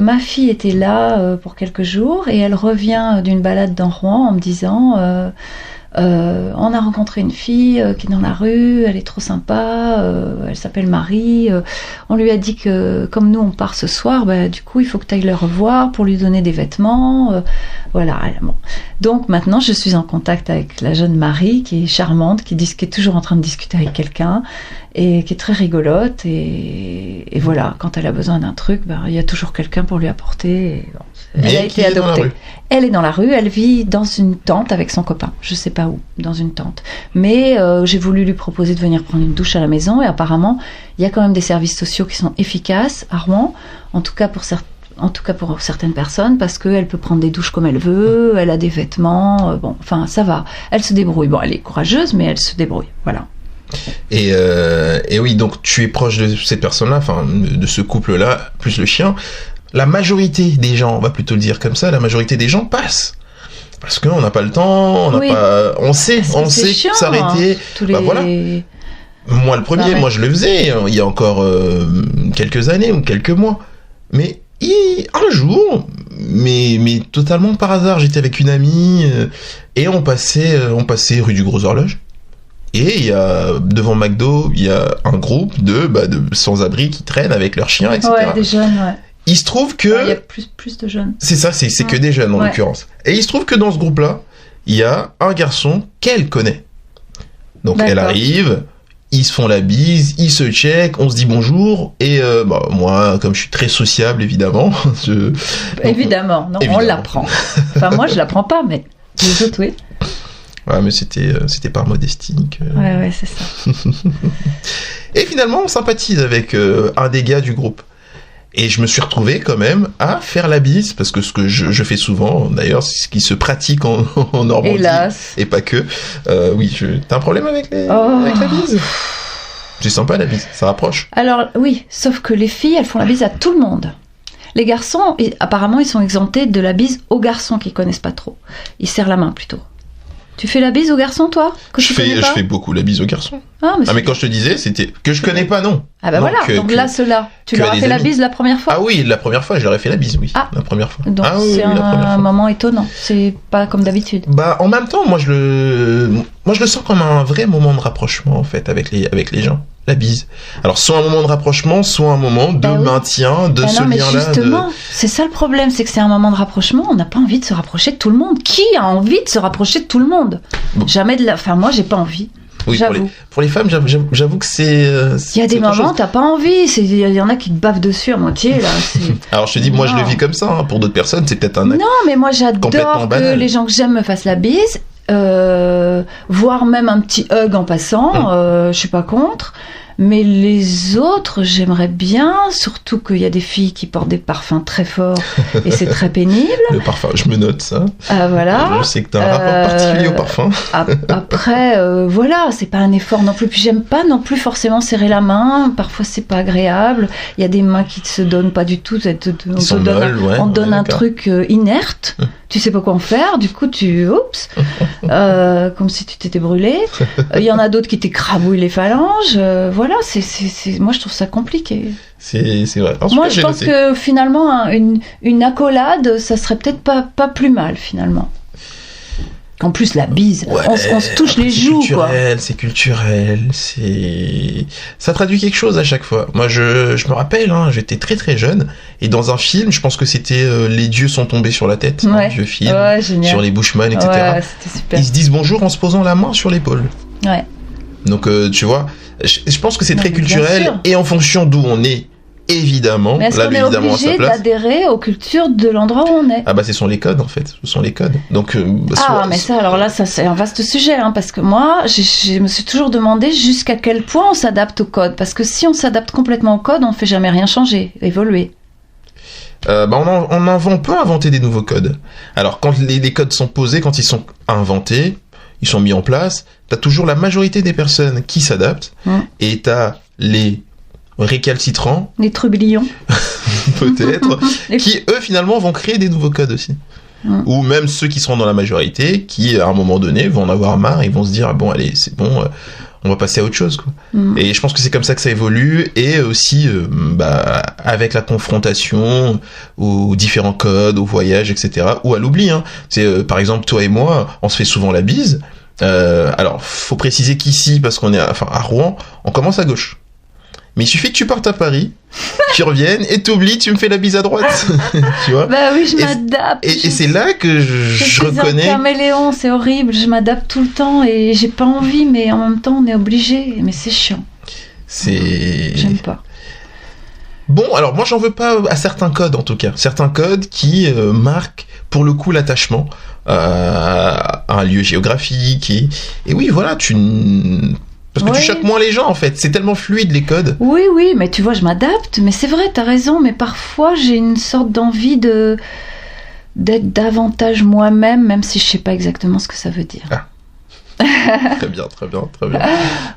ma fille était là pour quelques jours et elle revient d'une balade dans Rouen en me disant on a rencontré une fille qui est dans la rue, elle est trop sympa, elle s'appelle Marie, on lui a dit que comme nous on part ce soir, du coup il faut que tu ailles le revoir pour lui donner des vêtements, voilà. Bon. Donc maintenant je suis en contact avec la jeune Marie qui est charmante, qui est toujours en train de discuter avec quelqu'un et qui est très rigolote et voilà, quand elle a besoin d'un truc, il y a toujours quelqu'un pour lui apporter. Et bon. Elle a été adoptée. Elle est dans la rue, elle vit dans une tente avec son copain. Je sais pas où, dans une tente. Mais j'ai voulu lui proposer de venir prendre une douche à la maison et apparemment, il y a quand même des services sociaux qui sont efficaces à Rouen, en tout cas pour certaines personnes, parce qu'elle peut prendre des douches comme elle veut, elle a des vêtements, bon, enfin ça va. Elle se débrouille. Bon, elle est courageuse, mais elle se débrouille. Voilà. Et oui, donc tu es proche de cette personne-là, enfin de ce couple-là, plus le chien. La majorité des gens, on va plutôt le dire comme ça, la majorité des gens passent. Parce qu'on n'a pas le temps, on sait s'arrêter. Voilà. Moi, le premier, moi je le faisais il y a encore quelques années ou quelques mois. Mais un jour, mais totalement par hasard, j'étais avec une amie et on passait rue du Gros Horloge. Et il y a, devant McDo, il y a un groupe de sans-abri qui traînent avec leurs chiens, etc. Ouais, des jeunes, ouais. Il se trouve que... Il y a plus de jeunes. C'est ça, c'est que des jeunes en l'occurrence. Et il se trouve que dans ce groupe-là, il y a un garçon qu'elle connaît. Donc elle arrive, ils se font la bise, ils se checkent, on se dit bonjour. Et moi, comme je suis très sociable, évidemment... Évidemment, on l'apprend. Enfin, moi, je l'apprends pas, mais les autres, oui. Ouais, mais c'était par modestie. Ouais, c'est ça. Et finalement, on sympathise avec un des gars du groupe. Et je me suis retrouvé quand même à faire la bise, parce que ce que je fais souvent, d'ailleurs, c'est ce qui se pratique en Normandie. Hélas. Et pas que. Oui, t'as un problème avec la bise ? C'est sympa la bise, ça rapproche. Alors oui, sauf que les filles, elles font la bise à tout le monde. Les garçons, apparemment, ils sont exemptés de la bise aux garçons qui connaissent pas trop. Ils serrent la main plutôt. Tu fais la bise aux garçons, toi ? Je fais beaucoup la bise aux garçons. Mais quand je te disais, c'était que je connais pas, non. Ah bah voilà, donc là, ceux-là, tu leur as fait la bise la première fois ? Ah oui, la première fois, je leur ai fait la bise, oui. La première fois. Donc c'est un moment étonnant, c'est pas comme d'habitude. En même temps, moi je le sens comme un vrai moment de rapprochement, en fait, avec les gens. La bise. Alors, soit un moment de rapprochement, soit un moment de maintien de ce lien-là. Justement, c'est ça le problème, c'est que c'est un moment de rapprochement, on n'a pas envie de se rapprocher de tout le monde. Qui a envie de se rapprocher de tout le monde ? Jamais de la... Enfin, moi, j'ai pas envie. Oui, pour les femmes, j'avoue que c'est... Il y a des moments, t'as pas envie. Il y en a qui te bavent dessus à moitié, là. Alors, je te dis, moi, je le vis comme ça. Hein. Pour d'autres personnes, c'est peut-être un acte. Non, mais moi, j'adore que les gens que j'aime me fassent la bise. Voire même un petit hug en passant. Je suis pas contre. Mais les autres, j'aimerais bien, surtout qu'il y a des filles qui portent des parfums très forts et c'est très pénible. Le parfum, je me note ça. Voilà. Je sais que t'as un rapport particulier au parfum. Après, voilà, c'est pas un effort non plus. Puis j'aime pas non plus forcément serrer la main. Parfois, c'est pas agréable. Il y a des mains qui se donnent pas du tout. On donne un truc inerte. Tu sais pas quoi en faire. Du coup, comme si tu t'étais brûlé. Il y en a d'autres qui t'écrabouillent les phalanges. Voilà, moi je trouve ça compliqué. C'est vrai. Moi je pense que finalement une accolade, ça serait peut-être pas plus mal finalement. En plus la bise, on se touche les joues quoi. C'est culturel, ça traduit quelque chose à chaque fois. Moi je me rappelle, j'étais très très jeune et dans un film, je pense que c'était Les dieux sont tombés sur la tête, un vieux film sur les Bushman, etc. Ouais, c'était super. Ils se disent bonjour en se posant la main sur l'épaule. Ouais. Donc tu vois, je pense que c'est très culturel et en fonction d'où on est évidemment, Mais est-ce qu'on est évidemment à sa obligé place. d'adhérer aux cultures de l'endroit où on est? Ah bah ce sont les codes en fait, ce sont les codes. Donc Mais ça, alors là, ça c'est un vaste sujet, hein, parce que moi, je me suis toujours demandé jusqu'à quel point on s'adapte au code, parce que si on s'adapte complètement au code, on ne fait jamais rien changer, évoluer. On peut inventer des nouveaux codes. Alors quand les codes sont posés, quand ils sont inventés, ils sont mis en place, t'as toujours la majorité des personnes qui s'adaptent, et t'as les récalcitrants, les trublions, peut-être, qui eux finalement vont créer des nouveaux codes aussi. Ou même ceux qui seront dans la majorité, qui à un moment donné vont en avoir marre et vont se dire bon allez c'est bon, on va passer à autre chose quoi. Et je pense que c'est comme ça que ça évolue, et aussi avec la confrontation aux différents codes, aux voyages, etc. ou à l'oubli. Hein. C'est par exemple toi et moi, on se fait souvent la bise. Alors faut préciser qu'ici, parce qu'on est à Rouen, on commence à gauche. Mais il suffit que tu partes à Paris, tu reviennes et t'oublies, tu me fais la bise à droite. Tu vois? Bah oui, je m'adapte. Et c'est là que je reconnais. C'est un caméléon, c'est horrible, je m'adapte tout le temps et j'ai pas envie, mais en même temps on est obligé. Mais c'est chiant. J'aime pas. Bon, alors moi j'en veux pas à certains codes en tout cas. Certains codes qui marquent pour le coup l'attachement à un lieu géographique. Et oui, voilà, parce que tu choques moins les gens en fait, c'est tellement fluide les codes. Oui, mais tu vois, je m'adapte, mais c'est vrai, t'as raison, mais parfois j'ai une sorte d'envie d'être davantage moi-même, même si je sais pas exactement ce que ça veut dire. Très bien.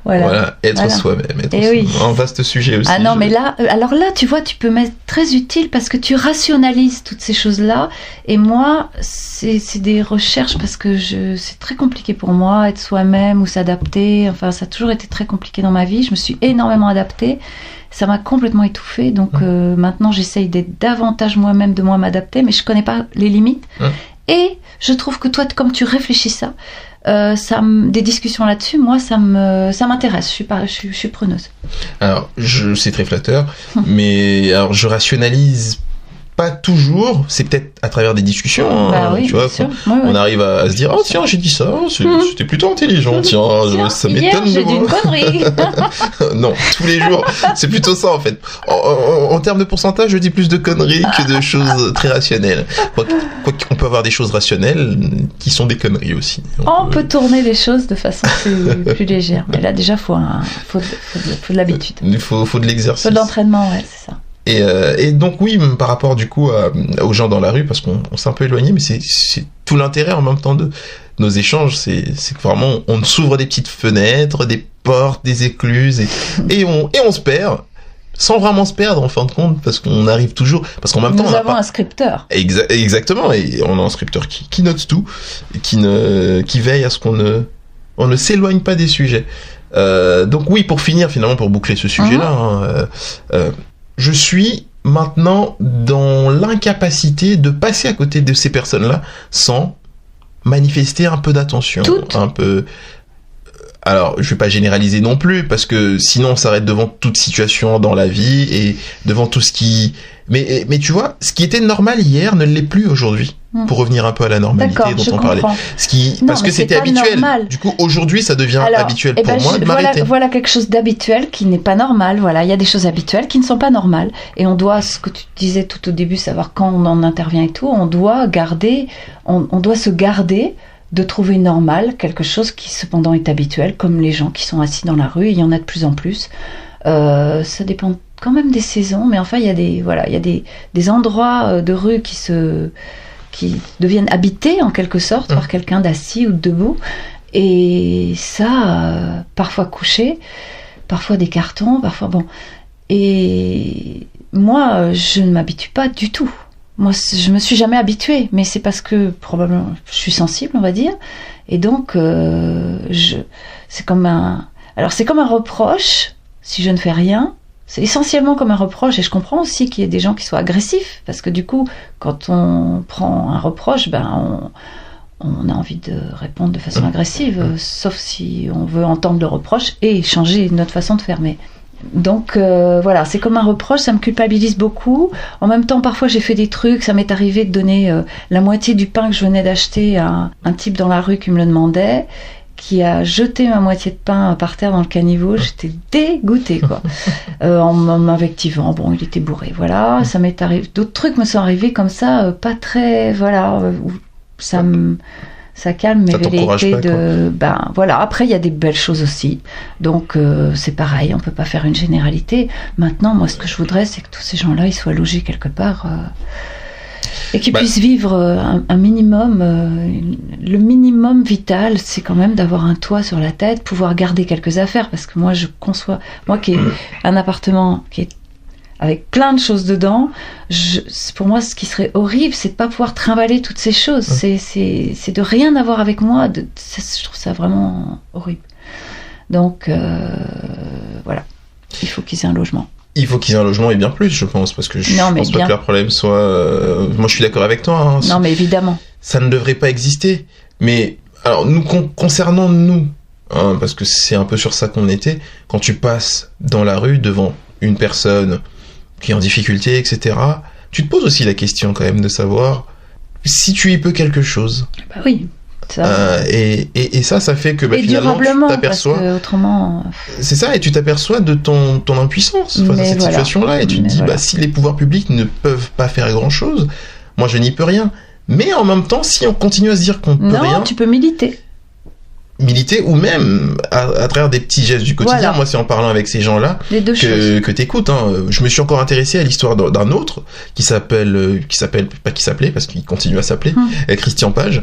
Voilà, être soi-même. Oui. Un vaste sujet aussi. Ah non, mais là, alors là, tu vois, tu peux m'être très utile parce que tu rationalises toutes ces choses-là. Et moi, c'est des recherches parce que c'est très compliqué pour moi, être soi-même ou s'adapter. Enfin, ça a toujours été très compliqué dans ma vie. Je me suis énormément adaptée. Ça m'a complètement étouffée. Donc maintenant, j'essaye d'être davantage moi-même, de moi m'adapter, mais je connais pas les limites. Et je trouve que toi, comme tu réfléchis ça, des discussions là-dessus, moi, ça m'intéresse. Je suis preneuse. Alors, c'est très flatteur, mais alors je rationalise pas toujours. C'est peut-être à travers des discussions. Tu vois, on arrive à se dire, oh tiens, j'ai dit ça, c'était plutôt intelligent. Tiens, ça m'étonne de j'ai dit une connerie. Non, tous les jours, c'est plutôt ça en fait. En termes de pourcentage, je dis plus de conneries que de choses très rationnelles. On peut avoir des choses rationnelles qui sont des conneries aussi. On peut tourner les choses de façon plus légère. Mais là, déjà, faut de l'habitude. Il faut de l'exercice. Faut de l'entraînement, ouais, c'est ça. Et donc oui, par rapport du coup aux gens dans la rue, parce qu'on s'est un peu éloigné, mais c'est tout l'intérêt en même temps de nos échanges, c'est que vraiment on s'ouvre des petites fenêtres, des portes, des écluses, et on se perd, sans vraiment se perdre en fin de compte, parce qu'on arrive toujours, parce qu'en même temps nous avons un scripteur. Exactement, et on a un scripteur qui note tout, et qui veille à ce qu'on ne s'éloigne pas des sujets. Donc oui, pour finir finalement, pour boucler ce sujet-là, je suis maintenant dans l'incapacité de passer à côté de ces personnes-là sans manifester un peu d'attention, un peu. Alors, je vais pas généraliser non plus, parce que sinon on s'arrête devant toute situation dans la vie et devant tout ce qui. Mais tu vois, ce qui était normal hier ne l'est plus aujourd'hui. Pour revenir un peu à la normalité dont on parlait. Parce que c'était habituel. Normal. Du coup, aujourd'hui, ça devient habituel pour moi de m'arrêter. Voilà quelque chose d'habituel qui n'est pas normal. Voilà, il y a des choses habituelles qui ne sont pas normales. Et on doit, ce que tu disais tout au début, savoir quand on en intervient et tout, on doit se garder de trouver normal quelque chose qui cependant est habituel, comme les gens qui sont assis dans la rue. Il y en a de plus en plus. Ça dépend quand même des saisons, mais enfin, il y a des endroits de rue qui deviennent habités en quelque sorte par quelqu'un d'assis ou de debout, et ça, parfois couché, parfois des cartons, parfois bon. Et moi, je ne m'habitue pas du tout. Moi, je me suis jamais habituée, mais c'est parce que probablement je suis sensible, on va dire, et donc c'est comme un reproche si je ne fais rien. C'est essentiellement comme un reproche, et je comprends aussi qu'il y ait des gens qui soient agressifs, parce que du coup, quand on prend un reproche, on a envie de répondre de façon agressive, sauf si on veut entendre le reproche et changer notre façon de faire. Donc voilà, c'est comme un reproche, ça me culpabilise beaucoup. En même temps, parfois j'ai fait des trucs, ça m'est arrivé de donner la moitié du pain que je venais d'acheter à un type dans la rue qui me le demandait. qui a jeté ma moitié de pain par terre dans le caniveau. J'étais dégoûtée, quoi. En m'invectivant. Bon, il était bourré, voilà. Ça m'est arrivé. D'autres trucs me sont arrivés comme ça, pas très, voilà, où ça calme mes velléités de. Ben voilà. Après, il y a des belles choses aussi. Donc c'est pareil. On peut pas faire une généralité. Maintenant, moi, ce que je voudrais, c'est que tous ces gens-là, ils soient logés quelque part. Et qu'ils puissent vivre un minimum. Le minimum vital, c'est quand même d'avoir un toit sur la tête, pouvoir garder quelques affaires. Parce que moi, je conçois... Moi qui ai un appartement qui est avec plein de choses dedans, pour moi, ce qui serait horrible, c'est de pas pouvoir trimballer toutes ces choses. C'est de rien avoir avec moi. Je trouve ça vraiment horrible. Donc, voilà. Il faut qu'ils aient un logement. Il faut qu'ils aient un logement et bien plus, je pense, parce que je pense pas que leur problème soit... Moi, je suis d'accord avec toi. Hein, non, mais évidemment. Ça ne devrait pas exister. Mais, alors, concernant nous, hein, parce que c'est un peu sur ça qu'on était, quand tu passes dans la rue devant une personne qui est en difficulté, etc., tu te poses aussi la question, quand même, de savoir si tu y peux quelque chose. Bah oui. Et ça fait que finalement tu t'aperçois, parce que autrement... c'est ça, et tu t'aperçois de ton impuissance face à cette situation-là, et tu te dis si les pouvoirs publics ne peuvent pas faire grand-chose, moi je n'y peux rien. Mais en même temps, si on continue à se dire qu'on ne peut rien, tu peux militer ou même à travers des petits gestes du quotidien. Voilà. Moi, c'est en parlant avec ces gens-là que t'écoutes. Hein. Je me suis encore intéressé à l'histoire d'un autre qui s'appelait parce qu'il continue à s'appeler Christian Page.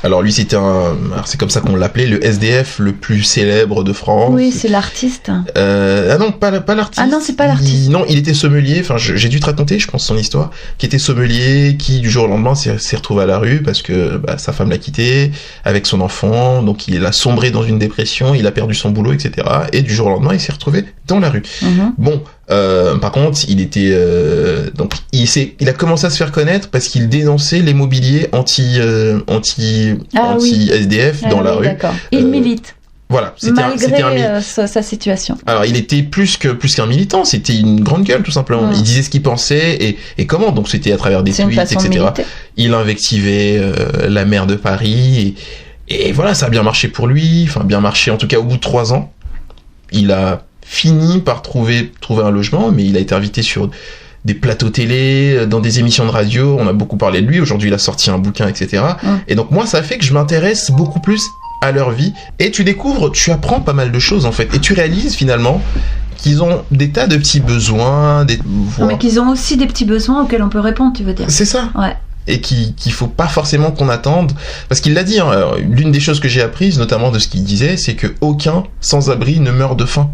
Alors lui, c'est comme ça qu'on l'appelait, le SDF le plus célèbre de France. Oui, c'est l'artiste. Ah non, pas l'artiste. Ah non, c'est pas l'artiste. Il était sommelier. Enfin, j'ai dû te raconter, je pense, son histoire. Qui était sommelier, qui du jour au lendemain s'est retrouvé à la rue parce que sa femme l'a quitté avec son enfant. Donc il a sombré dans une dépression, il a perdu son boulot, etc. Et du jour au lendemain, il s'est retrouvé dans la rue. Bon. Par contre, il était il a commencé à se faire connaître parce qu'il dénonçait les mobiliers anti SDF dans la rue. D'accord. Il milite. Voilà, malgré sa situation. Alors, il était plus qu'un militant, c'était une grande gueule tout simplement. Il disait ce qu'il pensait et comment. Donc c'était à travers des tweets, etc. Il invectivait la maire de Paris et voilà, ça a bien marché pour lui. Enfin, bien marché en tout cas au bout de 3 ans. Il a fini par trouver un logement, mais il a été invité sur des plateaux télé, dans des émissions de radio, on a beaucoup parlé de lui, aujourd'hui il a sorti un bouquin, etc. Et donc moi ça fait que je m'intéresse beaucoup plus à leur vie, et tu apprends pas mal de choses en fait, et tu réalises finalement qu'ils ont des tas de petits besoins, mais qu'ils ont aussi des petits besoins auxquels on peut répondre, tu veux dire. C'est ça. Ouais. Et qu'il faut pas forcément qu'on attende, parce qu'il l'a dit, hein, l'une des choses que j'ai apprises, notamment de ce qu'il disait, c'est que aucun sans-abri ne meurt de faim.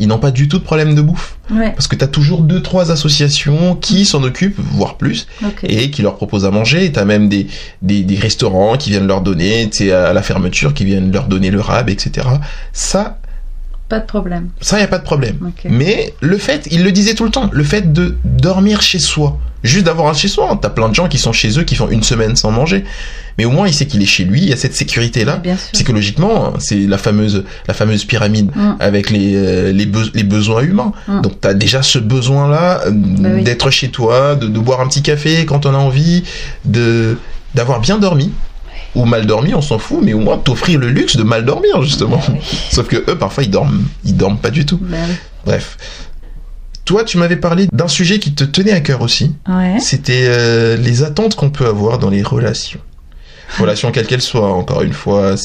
Ils n'ont pas du tout de problème de bouffe. Ouais. Parce que tu as toujours 2-3 associations qui s'en occupent, voire plus, et qui leur proposent à manger. Et tu as même des restaurants qui viennent leur donner, tu sais, à la fermeture, qui viennent leur donner le rab, etc. Ça... Pas de problème. Ça, il n'y a pas de problème. Mais le fait, il le disait tout le temps, le fait de dormir chez soi, juste d'avoir un chez soi, t'as plein de gens qui sont chez eux, qui font 1 semaine sans manger. Mais au moins, il sait qu'il est chez lui, il y a cette sécurité-là. Psychologiquement, c'est la fameuse pyramide avec les besoins humains. Donc, t'as déjà ce besoin-là d'être chez toi, de boire un petit café quand on a envie, d'avoir bien dormi. Ou mal dormi, on s'en fout, mais au moins t'offrir le luxe de mal dormir, justement. Sauf que eux, parfois, ils dorment pas du tout. Bref. Toi, tu m'avais parlé d'un sujet qui te tenait à cœur aussi. Ouais. C'était les attentes qu'on peut avoir dans les relations. Relations quelles qu'elles soient, encore une fois.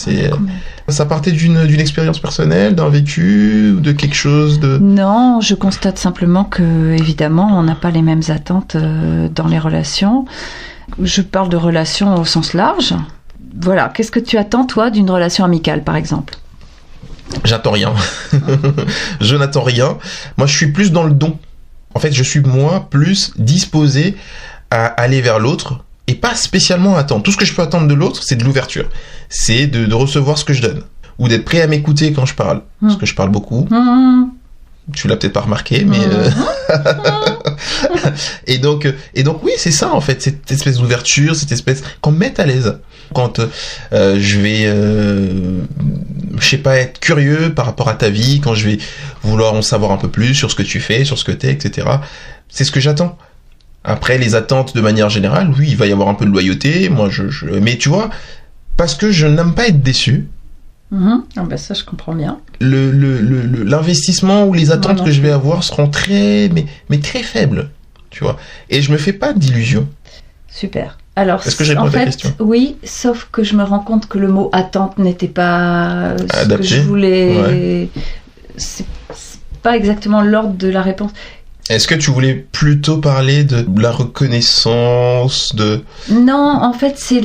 Ça partait d'une expérience personnelle, d'un vécu, ou de quelque chose de... Non, je constate simplement que, évidemment, on n'a pas les mêmes attentes dans les relations. Je parle de relations au sens large. Voilà, qu'est-ce que tu attends, toi, d'une relation amicale, par exemple ? J'attends rien. Je n'attends rien. Moi, je suis plus dans le don. En fait, je suis, moi, plus disposé à aller vers l'autre et pas spécialement attendre. Tout ce que je peux attendre de l'autre, c'est de l'ouverture. C'est de recevoir ce que je donne. Ou d'être prêt à m'écouter quand je parle. Parce que je parle beaucoup. Tu l'as peut-être pas remarqué, mais... Et donc, oui, c'est ça, en fait, cette espèce d'ouverture, cette espèce... Qu'on me mette à l'aise. Quand je vais, je sais pas, être curieux par rapport à ta vie, quand je vais vouloir en savoir un peu plus sur ce que tu fais, sur ce que t'es, etc. C'est ce que j'attends. Après, les attentes, de manière générale, oui, il va y avoir un peu de loyauté, mais tu vois, parce que je n'aime pas être déçu, Ah ben ça, je comprends bien. L'investissement ou les attentes que je vais avoir seront très faibles, tu vois. Et je me fais pas d'illusions. Super. Alors, est-ce que j'ai répondu à ta question ? Oui, sauf que je me rends compte que le mot attente n'était pas ce adapté. Que je voulais. Ouais. C'est pas exactement l'ordre de la réponse. Est-ce que tu voulais plutôt parler de la reconnaissance de... Non, en fait, c'est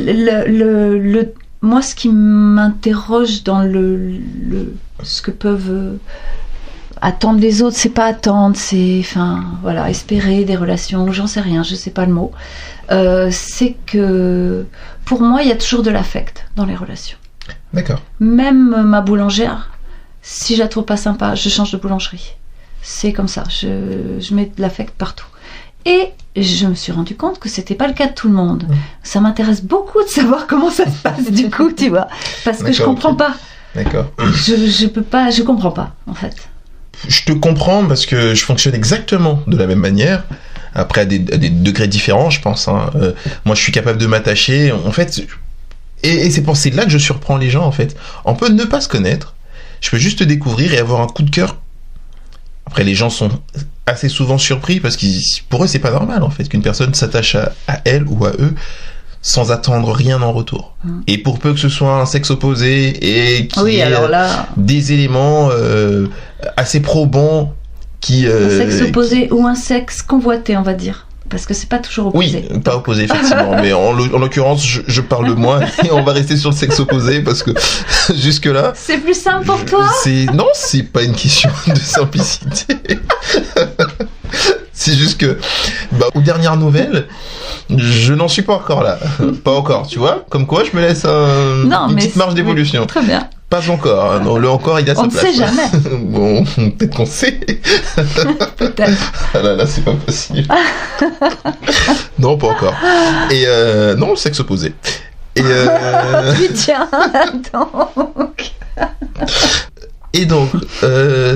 moi, ce qui m'interroge dans ce que peuvent attendre les autres, c'est pas attendre, c'est, voilà, espérer des relations, j'en sais rien, je sais pas le mot. C'est que, pour moi, il y a toujours de l'affect dans les relations. D'accord. Même ma boulangère, si je la trouve pas sympa, je change de boulangerie. C'est comme ça, je mets de l'affect partout. Et je me suis rendu compte que c'était pas le cas de tout le monde. Ça m'intéresse beaucoup de savoir comment ça se passe du coup, tu vois, parce que je comprends pas. D'accord. Je comprends pas, en fait. Je te comprends parce que je fonctionne exactement de la même manière. Après, à des degrés différents, je pense. Moi, je suis capable de m'attacher. En fait, et c'est là que je surprends les gens, en fait. On peut ne pas se connaître. Je peux juste te découvrir et avoir un coup de cœur. Après, les gens sont assez souvent surpris parce que pour eux, c'est pas normal, en fait, qu'une personne s'attache à elle ou à eux sans attendre rien en retour. Et pour peu que ce soit un sexe opposé et qu'il y ait des éléments assez probants qui... un sexe opposé ou un sexe convoité, on va dire. Parce que c'est pas toujours opposé. Oui, pas opposé, effectivement. Mais en l'occurrence, je parle de moi et on va rester sur le sexe opposé parce que jusque-là... C'est plus simple pour toi ? Non, c'est pas une question de simplicité. C'est juste que, aux dernières nouvelles, je n'en suis pas encore là. Pas encore, tu vois ? Comme quoi, je me laisse une petite marge d'évolution. Très bien. Pas encore. Non, le encore, il a sa place. On ne sait jamais. Bon, peut-être qu'on sait. Peut-être. Ah là, c'est pas possible. Non, pas encore. Et non, le sexe opposé. Et tiens, donc. Et donc,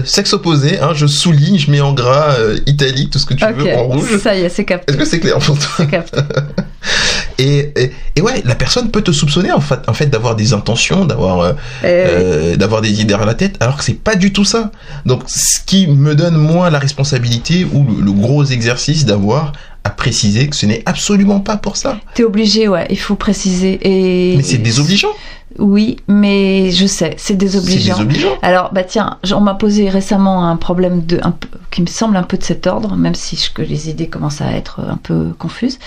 sexe opposé, je souligne, je mets en gras, italique, tout ce que tu veux, en rouge. Ça y est, c'est capté. Est-ce que c'est clair pour toi ? C'est capté. Et ouais, la personne peut te soupçonner en fait d'avoir des intentions, d'avoir des idées à la tête, alors que c'est pas du tout ça. Donc, ce qui me donne moi la responsabilité ou le gros exercice d'avoir à préciser que ce n'est absolument pas pour ça. T'es obligé, ouais, il faut préciser. Mais c'est désobligeant. Oui, mais je sais, c'est désobligeant. C'est désobligeant. Alors, tiens, on m'a posé récemment un problème qui me semble un peu de cet ordre, même si que les idées commencent à être un peu confuses.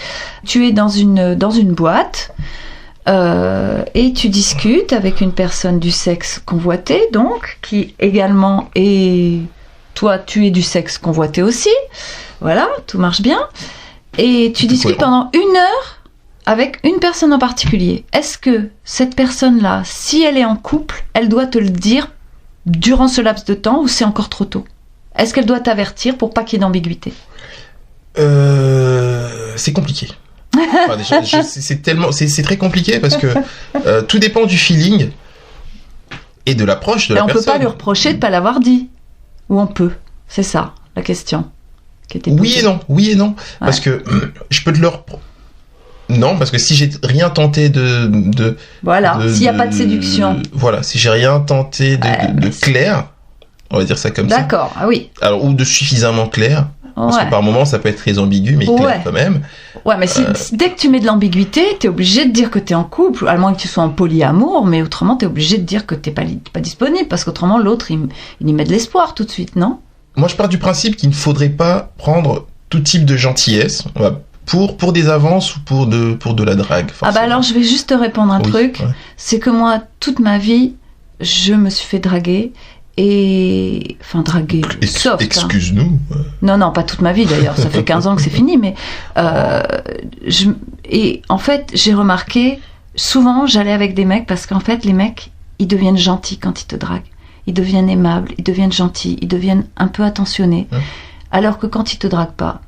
Tu es dans une boîte et tu discutes avec une personne du sexe convoité, donc, qui également est... Toi, tu es du sexe convoité aussi. Voilà, tout marche bien. Et tu discutes pendant 1 heure avec une personne en particulier. Est-ce que cette personne-là, si elle est en couple, elle doit te le dire durant ce laps de temps ou c'est encore trop tôt ? Est-ce qu'elle doit t'avertir pour pas qu'il y ait d'ambiguïté ? C'est compliqué. Déjà, c'est très compliqué parce que tout dépend du feeling et de l'approche de la personne. On peut pas lui reprocher de pas l'avoir dit. Ou on peut ? C'est ça, la question. Oui et non. Ouais. Parce que je peux te le reprocher. Non, parce que si j'ai rien tenté de voilà, s'il n'y a pas de séduction. Voilà, si j'ai rien tenté de clair, on va dire ça comme ça. D'accord, ah oui. Alors, ou de suffisamment clair, parce que par moments, ça peut être très ambigu, mais clair quand même. Ouais, mais dès que tu mets de l'ambiguïté, t'es obligé de dire que t'es en couple, à moins que tu sois en polyamour, mais autrement, t'es obligé de dire que t'es pas disponible, parce qu'autrement, l'autre, il y met de l'espoir tout de suite, non ? Moi, je pars du principe qu'il ne faudrait pas prendre tout type de gentillesse. Pour des avances ou pour de la drague. Forcément. Alors je vais juste te répondre un truc. Ouais. C'est que moi, toute ma vie, je me suis fait draguer. Enfin, draguer, soft. Excuse-nous. Non, pas toute ma vie d'ailleurs. Ça fait 15 ans que c'est fini. Mais et en fait, j'ai remarqué, souvent, j'allais avec des mecs parce qu'en fait, les mecs, ils deviennent gentils quand ils te draguent. Ils deviennent aimables, ils deviennent gentils, ils deviennent un peu attentionnés. Alors que quand ils te draguent pas,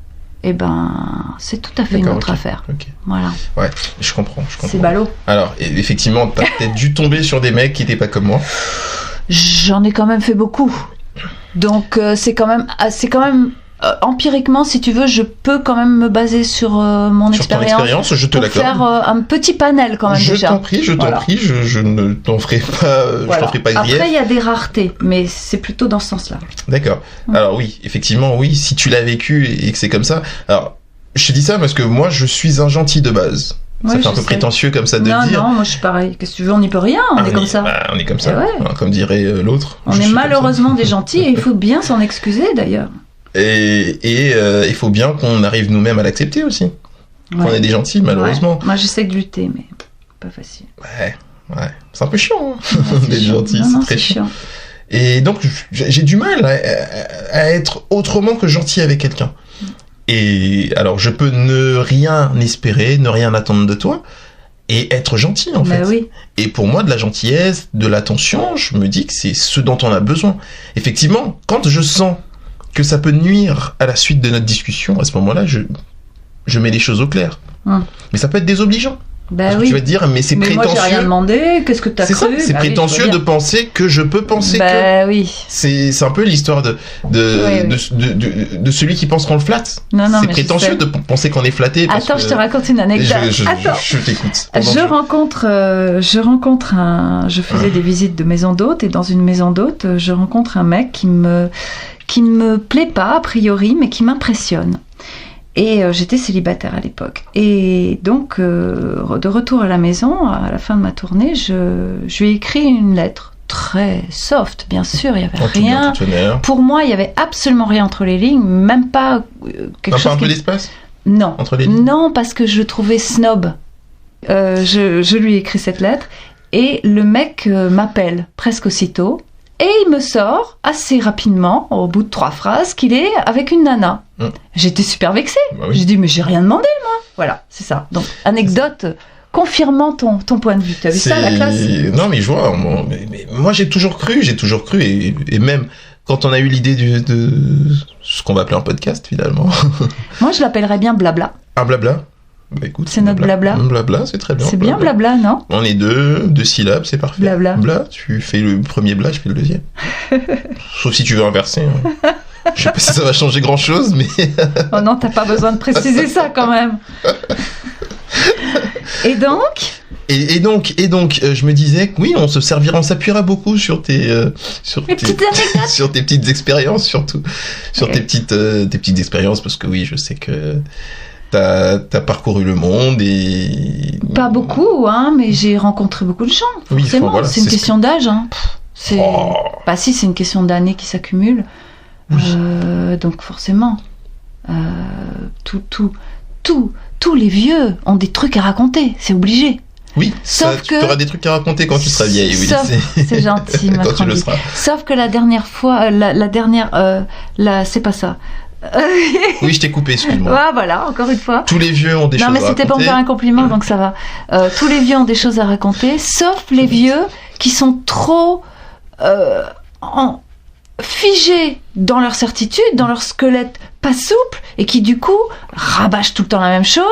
c'est tout à fait une autre affaire. Okay. Voilà. Ouais, je comprends. C'est ballot. Alors, effectivement, t'as peut-être dû tomber sur des mecs qui étaient pas comme moi. J'en ai quand même fait beaucoup. Donc, c'est quand même empiriquement, si tu veux, je peux quand même me baser sur mon Sur ton expérience. expérience, je te Pour l'accorde. faire un petit panel quand même Je déjà. t'en prie, je ne t'en ferai pas, Voilà. je t'en ferai pas grief. Après, il y a des raretés, mais c'est plutôt dans ce sens-là. D'accord. Alors oui, effectivement, oui, si tu l'as vécu et que c'est comme ça. Alors, je te dis ça parce que moi, je suis un gentil de base. Ça Oui, fait un je peu sais. prétentieux comme ça de le dire. Non, moi je suis pareil. Qu'est-ce que tu veux, on n'y peut rien, on est comme ça. On est comme ça, Eh ouais. hein, comme dirait l'autre. On Je est suis comme malheureusement des gentils et il faut bien s'en excuser d'ailleurs. ça. Et il faut bien qu'on arrive nous-mêmes à l'accepter aussi. Qu'on Ouais. est des gentils, malheureusement. Ouais. Moi j'essaie de lutter, mais pas facile. Ouais. C'est un peu chiant, hein, Ouais, c'est d'être chiant. gentil, Non, c'est très chiant. chiant. Et donc, j'ai du mal à être autrement que gentil avec quelqu'un. Et alors, je peux ne rien espérer, ne rien attendre de toi, et être gentil, en fait. Bah oui. Et pour moi, de la gentillesse, de l'attention, je me dis que c'est ce dont on a besoin. Effectivement, quand je sens que ça peut nuire à la suite de notre discussion, à ce moment-là, je mets les choses au clair. Mais ça peut être désobligeant. Bah Parce que oui. tu vas te dire, mais c'est Mais moi prétentieux. j'ai rien demandé, qu'est-ce que t'as C'est ça, cru c'est Bah oui, prétentieux je vois de bien. penser que je peux penser que. Bah oui. C'est un peu l'histoire de celui qui pense qu'on le flatte. Non, C'est mais je prétentieux sais. de penser qu'on est flatté. Parce Attends, que je te raconte une anecdote. Attends. je t'écoute. Je faisais des visites de maisons d'hôtes et dans une maison d'hôtes, je rencontre un mec qui ne me plaît pas a priori, mais qui m'impressionne. Et j'étais célibataire à l'époque. Et donc, de retour à la maison, à la fin de ma tournée, je lui ai écrit une lettre très soft, bien sûr, il n'y avait rien. Pour moi, il n'y avait absolument rien entre les lignes, même pas quelque chose. Pas un peu d'espace Non. entre les lignes. Non, parce que je le trouvais snob. Je lui ai écrit cette lettre et le mec m'appelle presque aussitôt et il me sort assez rapidement, au bout de 3 phrases, qu'il est avec une nana. J'étais super vexée. Bah oui. J'ai dit mais j'ai rien demandé moi. Voilà, c'est ça. Donc anecdote confirmant ton point de vue. Tu as vu ça, la classe? Non, mais je vois. Mais moi, j'ai toujours cru, et même quand on a eu l'idée de ce qu'on va appeler un podcast, finalement. Moi, je l'appellerais bien blabla. Un blabla. Bah, écoute, C'est notre blabla. Blabla, c'est très bien. C'est bien blabla, non? On est deux syllabes, c'est parfait. Blabla. Bla, tu fais le premier bla, je fais le deuxième. Sauf si tu veux inverser. Hein. Je sais pas si ça va changer grand chose, mais. Oh non, t'as pas besoin de préciser ça quand même. Et donc? Et donc, je me disais que oui, on s'appuiera beaucoup sur tes petites expériences, surtout sur tes petites expériences, parce que oui, je sais que t'as parcouru le monde et pas beaucoup, hein, mais j'ai rencontré beaucoup de gens. Forcément, oui, voilà, c'est une question d'âge. Hein. C'est c'est une question d'années qui s'accumulent. Oui. Donc forcément, tous les vieux ont des trucs à raconter, c'est obligé. Oui, Sauf tu auras des trucs à raconter quand tu seras vieille. Oui, c'est gentil, ma quand tu le tranquille. seras. Sauf que la dernière fois, c'est pas ça. Oui, je t'ai coupé, excuse-moi. Ouais, voilà, encore une fois. Tous les vieux ont des choses à raconter. Non, mais c'était pour me faire un compliment, donc ça va. Tous les vieux ont des choses à raconter, sauf les vieux qui sont trop figés dans leur certitude, dans leur squelette pas souple, et qui du coup rabâchent tout le temps la même chose,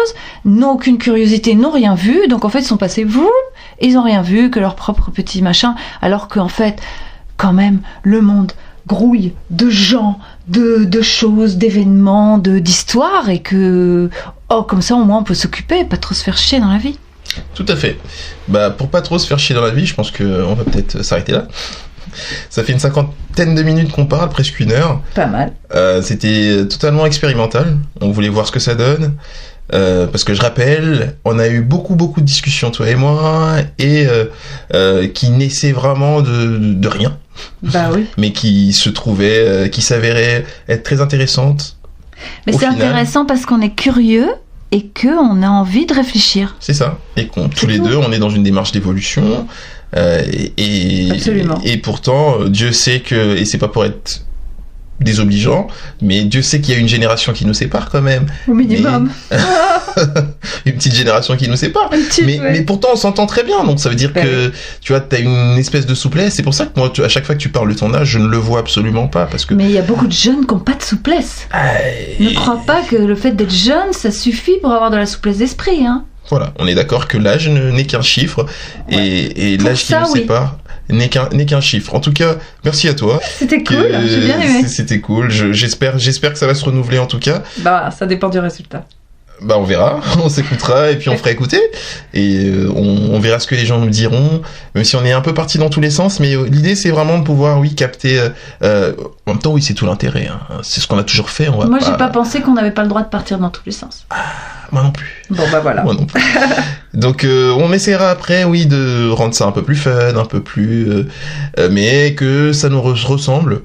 n'ont aucune curiosité, n'ont rien vu, donc en fait ils sont passés et ils ont rien vu que leur propre petit machin, alors qu'en fait, quand même, le monde grouille de gens, de choses, d'événements, d'histoires, et que comme ça au moins on peut s'occuper, pas trop se faire chier dans la vie. Tout à fait. Bah, pour pas trop se faire chier dans la vie, je pense qu'on va peut-être s'arrêter là. Ça fait une 50aine de minutes qu'on parle, presque 1 heure. Pas mal. C'était totalement expérimental. On voulait voir ce que ça donne. Parce que je rappelle, on a eu beaucoup de discussions, toi et moi, et qui naissaient vraiment de rien. Bah oui. Mais qui se trouvaient, qui s'avéraient être très intéressantes. Mais c'est intéressant parce qu'on est curieux et qu'on a envie de réfléchir. C'est ça. Et tous les deux, on est dans une démarche d'évolution. Absolument. Et pourtant, Dieu sait que, et c'est pas pour être désobligeant, mais Dieu sait qu'il y a une génération qui nous sépare quand même. Au minimum. Une petite génération qui nous sépare. Mais pourtant, on s'entend très bien. Donc ça veut dire que, tu vois, t'as une espèce de souplesse. C'est pour ça que moi, à chaque fois que tu parles de ton âge, je ne le vois absolument pas. Parce que... Mais il y a beaucoup de jeunes qui n'ont pas de souplesse. Ne crois pas que le fait d'être jeune, ça suffit pour avoir de la souplesse d'esprit, hein. Voilà, on est d'accord que l'âge n'est qu'un chiffre, et l'âge qui nous sépare, n'est qu'un chiffre. En tout cas, merci à toi. C'était cool, j'ai bien aimé. C'était cool. J'espère que ça va se renouveler en tout cas. Bah, ça dépend du résultat. Bah on verra, on s'écoutera et puis on fera écouter et on verra ce que les gens nous diront, même si on est un peu parti dans tous les sens, mais l'idée c'est vraiment de pouvoir capter. En même temps c'est tout l'intérêt, hein. C'est ce qu'on a toujours fait. Moi j'ai pas pensé qu'on n'avait pas le droit de partir dans tous les sens. Moi non plus. Bon bah voilà. Moi non plus. Donc on essaiera après de rendre ça un peu plus fun, un peu plus, mais que ça nous ressemble.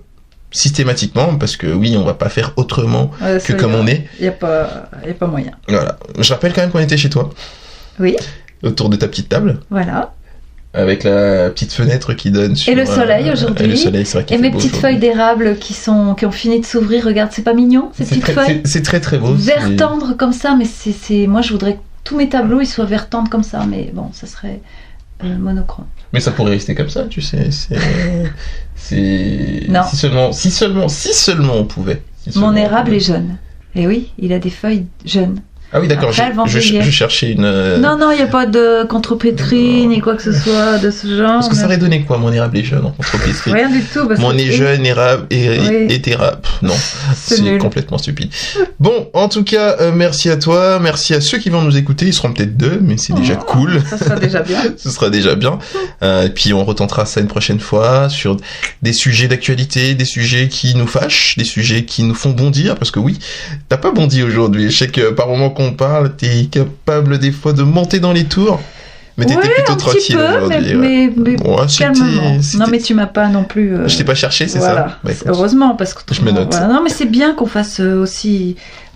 Systématiquement, parce que on va pas faire autrement que comme on est. Y a pas moyen. Voilà. Je rappelle quand même qu'on était chez toi. Oui. Autour de ta petite table. Voilà. Avec la petite fenêtre qui donne sur... Et le soleil aujourd'hui. Et le soleil, c'est vrai qu'il Et fait mes beau petites aujourd'hui. feuilles d'érable qui ont fini de s'ouvrir. Regarde, c'est pas mignon, ces petites feuilles. C'est très très beau. Vert tendre comme ça, mais c'est... Moi, je voudrais que tous mes tableaux ils soient vert tendre comme ça, mais bon, ça serait monochrome. Mais ça pourrait rester comme ça, tu sais. Non. Si seulement on pouvait. Mon érable est jaune. Et oui, il a des feuilles jeunes. Ah oui, d'accord, je cherchais une... Non, il n'y a pas de contrepétrie ni quoi que ce soit de ce genre. Parce que ça aurait donné quoi, mon érable est jeune en contrepétrie? Rien du tout. Mon est jeune, érable, est érable. Non, c'est complètement stupide. Bon, en tout cas, merci à toi, merci à ceux qui vont nous écouter. Ils seront peut-être 2, mais c'est déjà cool. Ça sera déjà bien. Ce sera déjà bien. Et puis on retentera ça une prochaine fois sur des sujets d'actualité, des sujets qui nous fâchent, des sujets qui nous font bondir. Parce que oui, t'as pas bondi aujourd'hui. Je sais que par moment qu'on parle, t'es capable des fois de monter dans les tours, mais t'étais plutôt tranquille aujourd'hui. Mais calmement. C'était... Non, mais tu m'as pas non plus. Je t'ai pas cherché, c'est ça. Bah, heureusement, parce que je me note. Voilà. Non, mais c'est bien qu'on fasse aussi.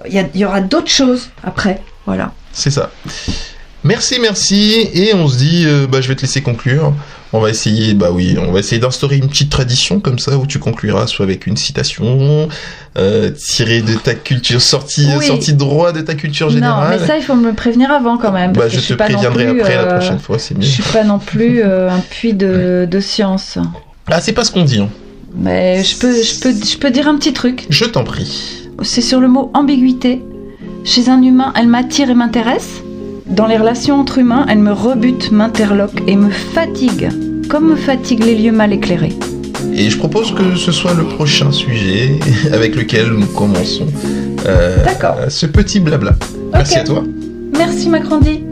Il y aura d'autres choses après. Voilà. C'est ça. Merci, et on se dit, je vais te laisser conclure. On va essayer, d'instaurer une petite tradition comme ça où tu concluras soit avec une citation tirée de ta culture, sortie droit de ta culture générale. Non, mais ça il faut me prévenir avant quand même. Je te préviendrai après la prochaine fois, c'est mieux. Je suis pas non plus un puits de science. Ah, c'est pas ce qu'on dit. Hein. Mais je peux dire un petit truc. Je t'en prie. C'est sur le mot ambiguïté. Chez un humain, elle m'attire et m'intéresse. Dans les relations entre humains, elle me rebute, m'interloque et me fatigue, comme me fatiguent les lieux mal éclairés. Et je propose que ce soit le prochain sujet avec lequel nous commençons ce petit blabla. Okay. Merci à toi. Merci Macrondi.